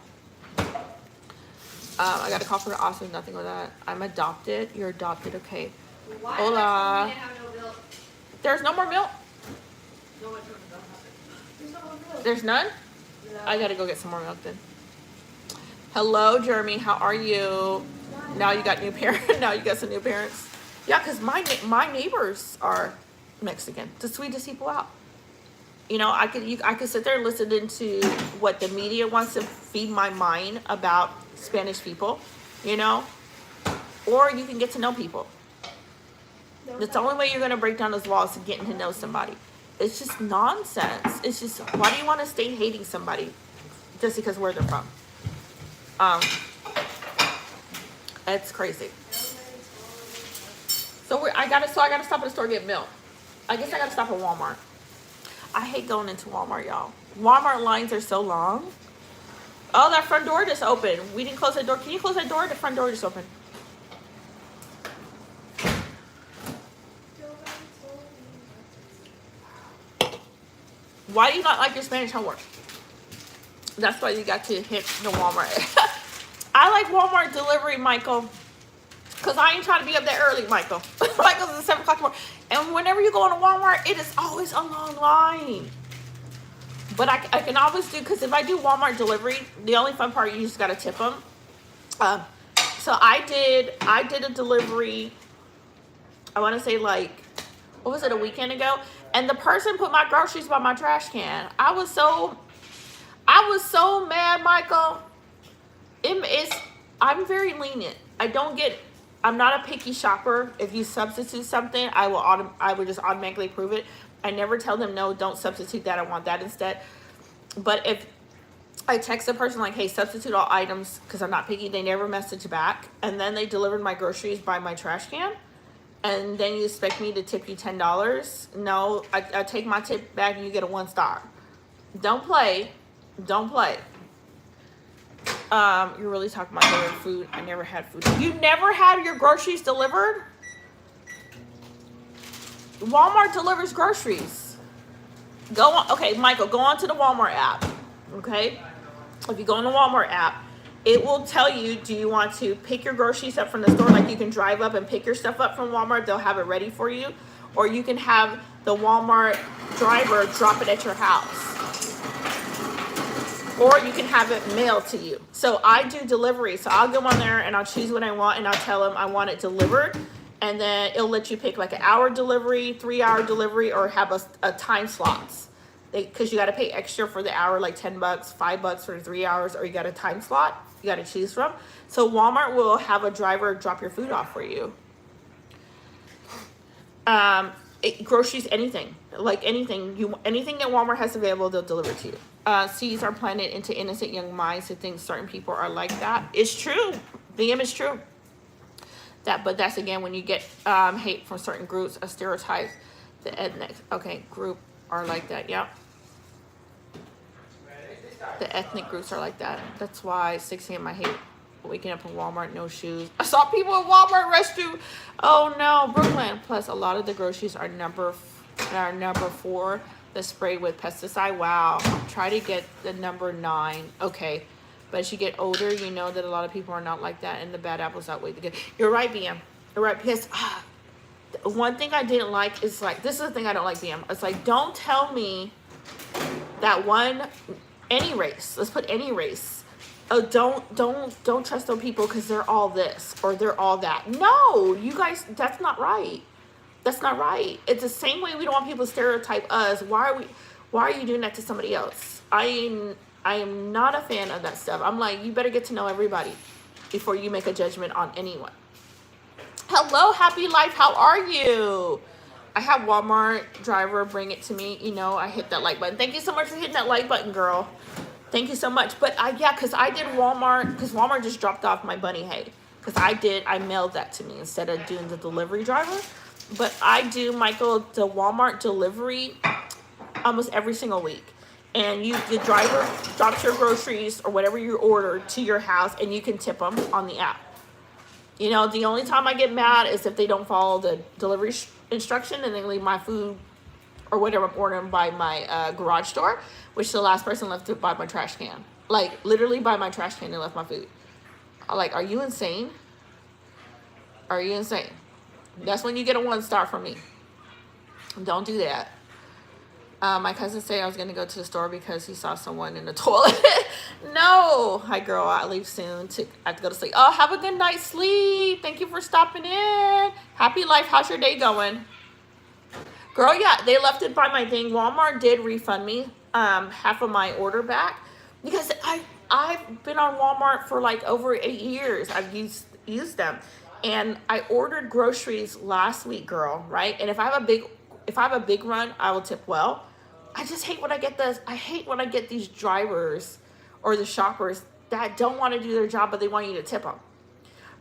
I got a call from the office, nothing with that. I'm adopted. You're adopted, okay. Why Hola. have no milk? There's no more milk? No one took the milk. There's no more milk. There's none? No. I gotta go get some more milk then. Hello, Jeremy. How are you? Now you got new parents. Now you got some new parents. Yeah, because my neighbors are Mexican. The sweetest people out. I could sit there listening to what the media wants to feed my mind about Spanish people, or you can get to know people. That's the only way you're going to break down those walls, is getting to know somebody. It's just nonsense. It's just, why do you want to stay hating somebody just because where they're from? It's crazy. I gotta stop at the store to get milk. I guess I gotta stop at Walmart. I hate going into Walmart, y'all. Walmart lines are so long. Oh, that front door just opened. We didn't close that door. Can you close that door? The front door just opened. Why do you not like your Spanish homework? That's why you got to hit the Walmart. I like Walmart delivery, Michael. Because I ain't trying to be up there early, Michael. Michael's at 7 o'clock tomorrow. And whenever you go into Walmart, it is always a long line. But I can always do, because if I do Walmart delivery, the only fun part, you just got to tip them. So I did a delivery, I want to say like, what was it, a weekend ago? And the person put my groceries by my trash can. I was so mad, Michael. I'm very lenient. I'm not a picky shopper. If you substitute something, I will just automatically approve it. I never tell them, no, don't substitute that. I want that instead. But if I text a person like, hey, substitute all items because I'm not picky, they never message back. And then they delivered my groceries by my trash can. And then you expect me to tip you $10? No, I take my tip back and you get a 1 star. Don't play. Don't play. You're really talking about delivering food. I never had food. You never had your groceries delivered? Walmart delivers groceries. Okay, Michael, go on to the Walmart app. Okay? If you go on the Walmart app, it will tell you, do you want to pick your groceries up from the store? Like you can drive up and pick your stuff up from Walmart. They'll have it ready for you. Or you can have the Walmart driver drop it at your house. Or you can have it mailed to you. So I do delivery. So I'll go on there and I'll choose what I want and I'll tell them I want it delivered. And then it'll let you pick like an hour delivery, 3-hour delivery, or have a time slots. Because you got to pay extra for the hour, like $10, $5 for 3 hours, or you got a time slot you got to choose from. So Walmart will have a driver drop your food off for you. Groceries, anything, like anything that Walmart has available, they'll deliver to you. Seeds are planted into innocent young minds to think certain people are like that. It's true. BM is true. But that's again when you get hate from certain groups, a stereotype, the ethnic group are like that. Yep. The ethnic groups are like that. That's why 6 a.m. I hate waking up in Walmart, no shoes. I saw people at Walmart restroom. Oh no, Brooklyn. Plus, a lot of the groceries are number 4. The spray with pesticide. Wow. Try to get the number 9. Okay. But as you get older, you know that a lot of people are not like that, and the bad apples outweigh the good. You're right, BM. You're right, because one thing I didn't like is like, this is the thing I don't like, BM. It's like, don't tell me that any race. Let's put any race. Oh, don't trust those people because they're all this or they're all that. No, you guys, that's not right. That's not right. It's the same way we don't want people to stereotype us. Why are you doing that to somebody else? I am not a fan of that stuff. I'm like, you better get to know everybody before you make a judgment on anyone. Hello, Happy Life. How are you? I have Walmart driver bring it to me. You know, I hit that like button. Thank you so much for hitting that like button, girl. Thank you so much. But because I did Walmart, because Walmart just dropped off my bunny hay. Because I mailed that to me instead of doing the delivery driver. But I do, Michael, the Walmart delivery almost every single week. And the driver drops your groceries or whatever you ordered to your house, and you can tip them on the app. You know, the only time I get mad is if they don't follow the delivery instruction and they leave my food or whatever I'm ordering by my garage door, which the last person left it by my trash can. Like, literally by my trash can, they left my food. I'm like, are you insane? Are you insane? That's when you get a 1 star from me. Don't do that. My cousin said I was going to go to the store because he saw someone in the toilet. No. Hi, girl. I leave soon. I have to go to sleep. Oh, have a good night's sleep. Thank you for stopping in. Happy Life. How's your day going? Girl, yeah, they left it by my thing. Walmart did refund me half of my order back because I've been on Walmart for like over 8 years. I've used them. And I ordered groceries last week, girl, right? And if I have a big run, I will tip well. I just hate when I get these drivers or the shoppers that don't want to do their job, but they want you to tip them.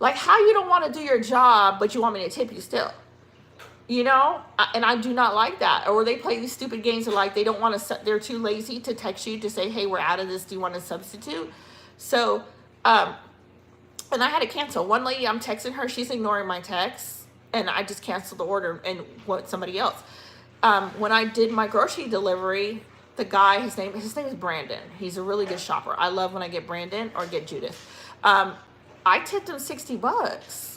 Like, how you don't want to do your job, but you want me to tip you still? You know, and I do not like that. Or they play these stupid games of like they don't want to. They're too lazy to text you to say, "Hey, we're out of this. Do you want to substitute?" So, and I had to cancel. One lady, I'm texting her, she's ignoring my texts, and I just canceled the order and went somebody else. When I did my grocery delivery, the guy, his name is Brandon. He's a really good shopper. I love when I get Brandon or get Judith. I tipped him $60.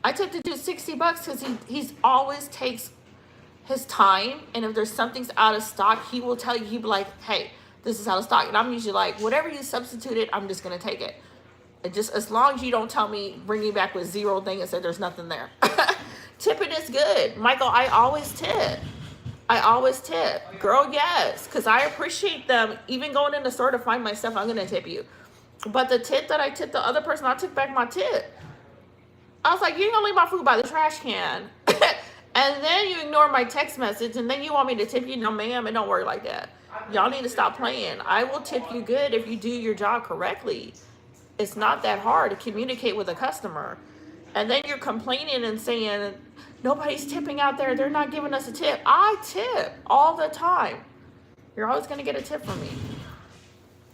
I tipped the dude $60 because he's always takes his time, and if there's something's out of stock, he will tell you. He'll be like, "Hey, this is out of stock," and I'm usually like, "Whatever you substituted, I'm just gonna take it." And just as long as you don't tell me, bring me back with zero thing and say there's nothing there. Tipping is good, Michael. I always tip. Girl, yes, because I appreciate them. Even going in the store to find my stuff, I'm gonna tip you. But the tip that I tipped the other person, I took back my tip. I was like, "You ain't gonna leave my food by the trash can." And then you ignore my text message, and then you want me to tip you? No, ma'am, it don't work like that. Y'all need to stop playing. I will tip you good if you do your job correctly. It's not that hard to communicate with a customer. And then you're complaining and saying, "Nobody's tipping out there. They're not giving us a tip." I tip all the time. You're always gonna get a tip from me.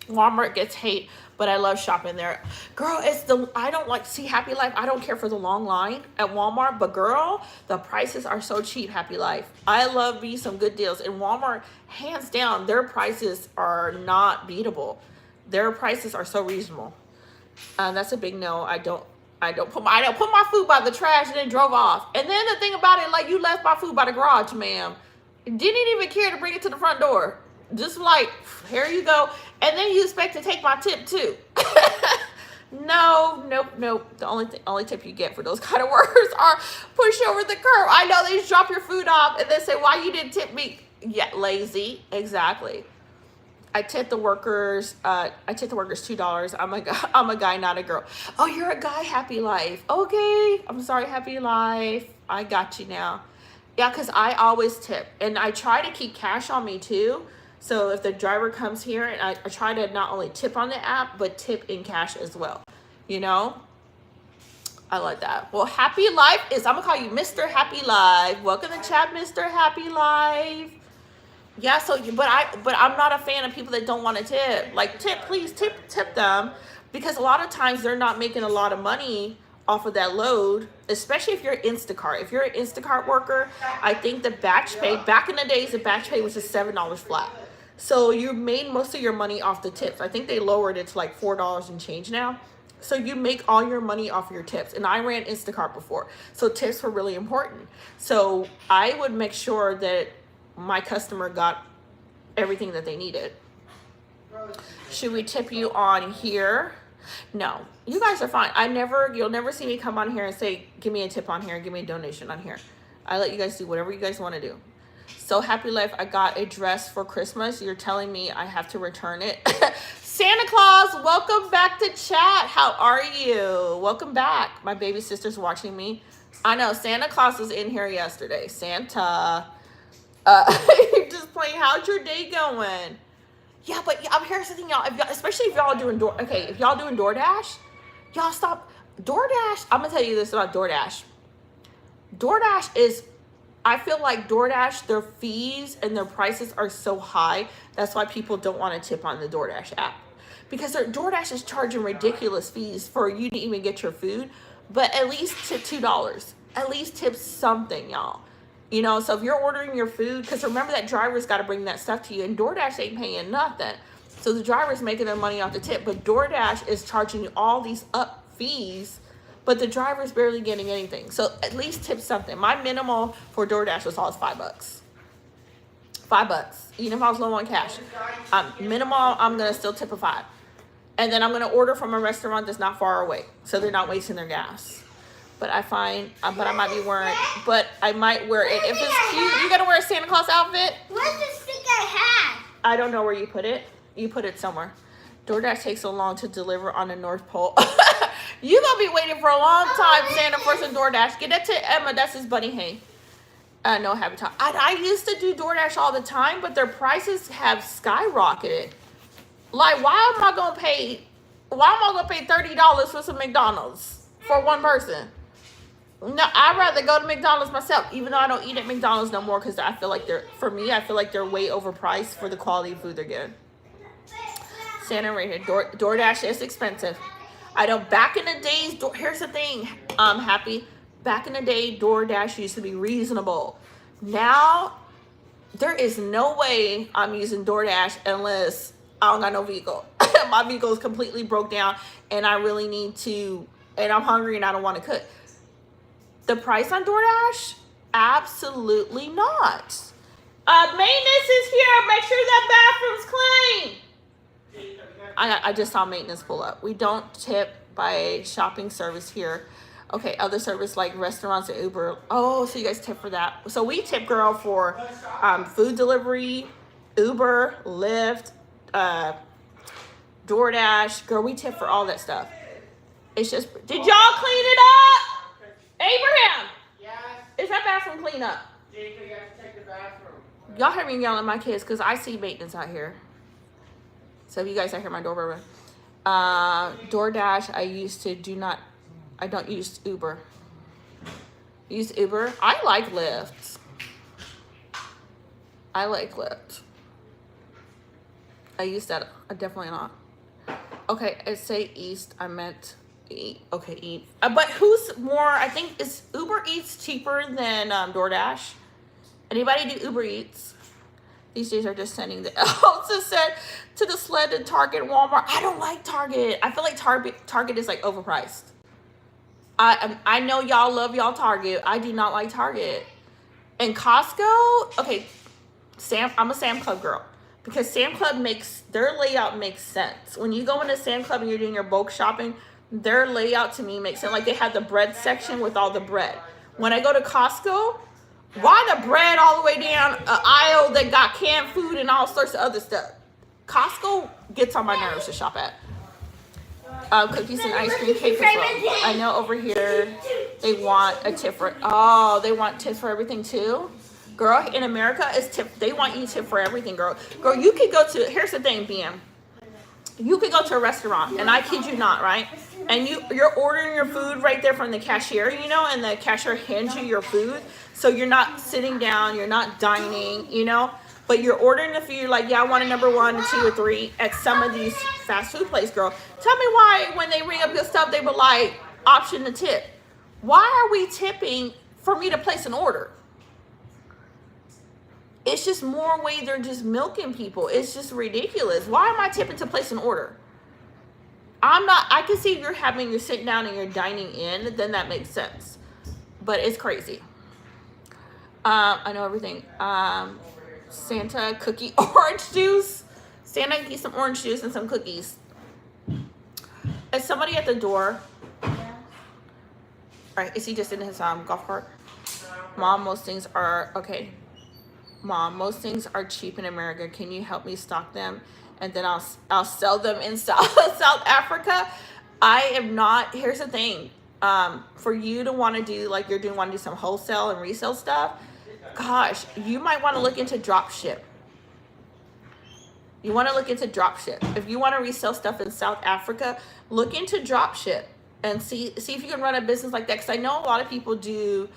Walmart gets hate, but I love shopping there. Girl, I don't like, see, Happy Life, I don't care for the long line at Walmart, but girl, the prices are so cheap, Happy Life. I love me some good deals. In Walmart, hands down, their prices are not beatable. Their prices are so reasonable. That's a big no. I don't put my food by the trash and then drove off. And then the thing about it, like, you left my food by the garage, ma'am. Didn't even care to bring it to the front door. Just like, here you go. And then you expect to take my tip too. No, nope. The only tip you get for those kind of workers are push over the curb. I know they just drop your food off and then say, "Why you didn't tip me?" Yeah, lazy. Exactly. I tip the workers. I tip the workers $2. I'm a guy, not a girl. Oh, you're a guy, Happy Life. Okay, I'm sorry, Happy Life. I got you now. Yeah, because I always tip, and I try to keep cash on me too. So if the driver comes here, and I try to not only tip on the app, but tip in cash as well. You know, I like that. Well, Happy Life is, I'm gonna call you Mr. Happy Life. Welcome to chat, Mr. Happy Life. Yeah, so but I'm not a fan of people that don't want to tip. Like, please tip them, because a lot of times they're not making a lot of money off of that load, especially if you're Instacart. If you're an Instacart worker, I think the batch pay, back in the days, the batch pay was just $7 flat. So you made most of your money off the tips. I think they lowered it to like $4 and change now. So you make all your money off your tips. And I ran Instacart before, so tips were really important. So I would make sure that my customer got everything that they needed. Should we tip you on here? No, you guys are fine. You'll never see me come on here and say, "Give me a tip on here, give me a donation on here." I let you guys do whatever you guys want to do. So Happy Life, I got a dress for Christmas. You're telling me I have to return it. Santa Claus, welcome back to chat. How are you? Welcome back. My baby sister's watching me. I know, Santa Claus was in here yesterday. Santa. Just playing. How's your day going? Yeah, but here's the thing, y'all. Especially if y'all doing if y'all doing DoorDash, y'all stop. DoorDash, I'm gonna tell you this about DoorDash. DoorDash is, I feel like DoorDash, their fees and their prices are so high. That's why people don't want to tip on the DoorDash app, because DoorDash is charging ridiculous fees for you to even get your food. But at least tip $2. At least tip something, y'all. You know, so if you're ordering your food, because remember that driver's got to bring that stuff to you, and DoorDash ain't paying nothing. So the driver's making their money off the tip, but DoorDash is charging you all these up fees, but the driver's barely getting anything. So at least tip something. My minimal for DoorDash was always $5. $5. Even if I was low on cash. Minimal, I'm going to still tip a $5. And then I'm going to order from a restaurant that's not far away, so they're not wasting their gas. But I find, but I might be wearing, but I might wear it. If it's cute, you gotta wear a Santa Claus outfit. Where's the stick I had? I don't know where you put it. You put it somewhere. DoorDash takes so long to deliver on the North Pole. You gonna be waiting for a long time, Santa, for some DoorDash. Get that to Emma, that's his buddy, hey. No, happy time. I used to do DoorDash all the time, but their prices have skyrocketed. Like, why am I gonna pay $30 for some McDonald's for one person? No, I'd rather go to McDonald's myself, even though I don't eat at McDonald's no more because I feel like I feel like they're way overpriced for the quality of food they're getting. Santa right here. DoorDash is expensive. I know back in the days, here's the thing, Happy. Back in the day, DoorDash used to be reasonable. Now, there is no way I'm using DoorDash unless I don't got no vehicle. My vehicle is completely broke down and I really need to, and I'm hungry and I don't want to cook. The price on DoorDash? Absolutely not. Maintenance is here. Make sure that bathroom's clean. I just saw maintenance pull up. We don't tip by shopping service here. Okay, other service like restaurants and Uber. Oh, so you guys tip for that. So we tip, girl, for food delivery, Uber, Lyft, DoorDash. Girl, we tip for all that stuff. It's just, did y'all clean it up? Abraham! Yes. Is that bathroom clean up? Jacob, you have to take the bathroom. Y'all hear me yelling at my kids because I see maintenance out here. So if you guys don't hear my doorbell ring. DoorDash, I don't use Uber. Use Uber. I like Lyft. I like Lyft. I use that. Definitely not. Okay, I say East. I meant Eat. Okay, Eat. But who's more? I think is Uber Eats cheaper than DoorDash? Anybody do Uber Eats? These days are just sending the Elsa said to the sled to Target, Walmart. I don't like Target. I feel like Target is like overpriced. I know y'all love y'all Target. I do not like Target. And Costco, okay, I'm a Sam Club girl because Sam Club their layout makes sense. When you go into Sam Club and you're doing your bulk shopping, their layout to me makes sense. Like they have the bread section with all the bread. When I go to Costco, why the bread all the way down an aisle that got canned food and all sorts of other stuff? Costco gets on my nerves to shop at. Cookies and ice cream, cake as well. I know over here they want a tip for, they want tips for everything too? Girl, in America, they want you to tip for everything, girl. Girl, you could go to, here's the thing, BM. You could go to a restaurant, and I kid you not, right? And you're ordering your food right there from the cashier, and the cashier hands you your food. So you're not sitting down, you're not dining, but you're ordering the food. You're like, yeah, I want a number 1, 2, or 3 at some of these fast food places, girl. Tell me why when they ring up your stuff, they were like, option to tip. Why are we tipping for me to place an order? It's just more way they're just milking people. It's just ridiculous. Why am I tipping to place an order? I can see if you're sitting down and you're dining in, then that makes sense. But it's crazy. I know everything. Santa cookie, orange juice. Santa, get some orange juice and some cookies. Is somebody at the door? All right, is he just in his golf cart? Mom, most things are, okay. Mom, most things are cheap in America. Can you help me stock them? And then I'll sell them in South Africa. I am not, here's the thing. For you to want to do, like want to do some wholesale and resale stuff, gosh, you might want to look into drop ship. You want to look into drop ship. If you want to resell stuff in South Africa, look into drop ship and see if you can run a business like that. Because I know a lot of people do,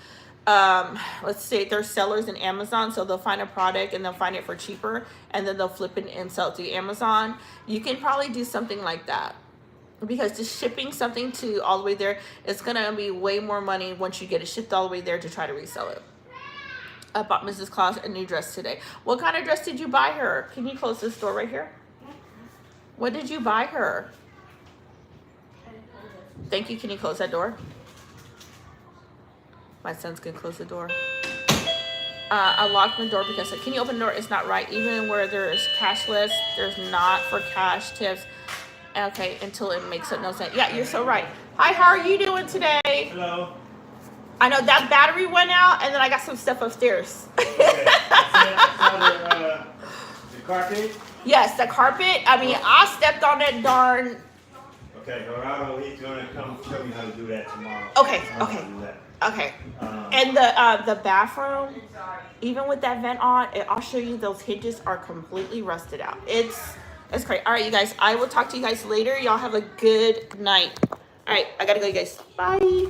let's say they're sellers in Amazon, so they'll find a product and they'll find it for cheaper and then they'll flip it and sell it to Amazon. You can probably do something like that because just shipping something to all the way there, it's gonna be way more money once you get it shipped all the way there to try to resell it. I bought Mrs. Claus a new dress today. What kind of dress did you buy her? Can you close this door right here? What did you buy her? Thank you. Can you close that door? My son's gonna close the door. I locked the door because can you open the door? It's not right. Even where there's cashless, there's not for cash tips. Okay, until it makes no sense. Yeah, you're so right. Hi, how are you doing today? Hello. I know that battery went out, and then I got some stuff upstairs. Okay. The carpet? Yes, the carpet. I mean, I stepped on that darn. Okay, Gerardo, he's gonna come show me how to do that tomorrow. Okay, How to okay. do that. Okay. And the bathroom, even with that vent on, I'll show you those hinges are completely rusted out. It's great. All right, you guys. I will talk to you guys later. Y'all have a good night. All right, I gotta go, you guys. Bye.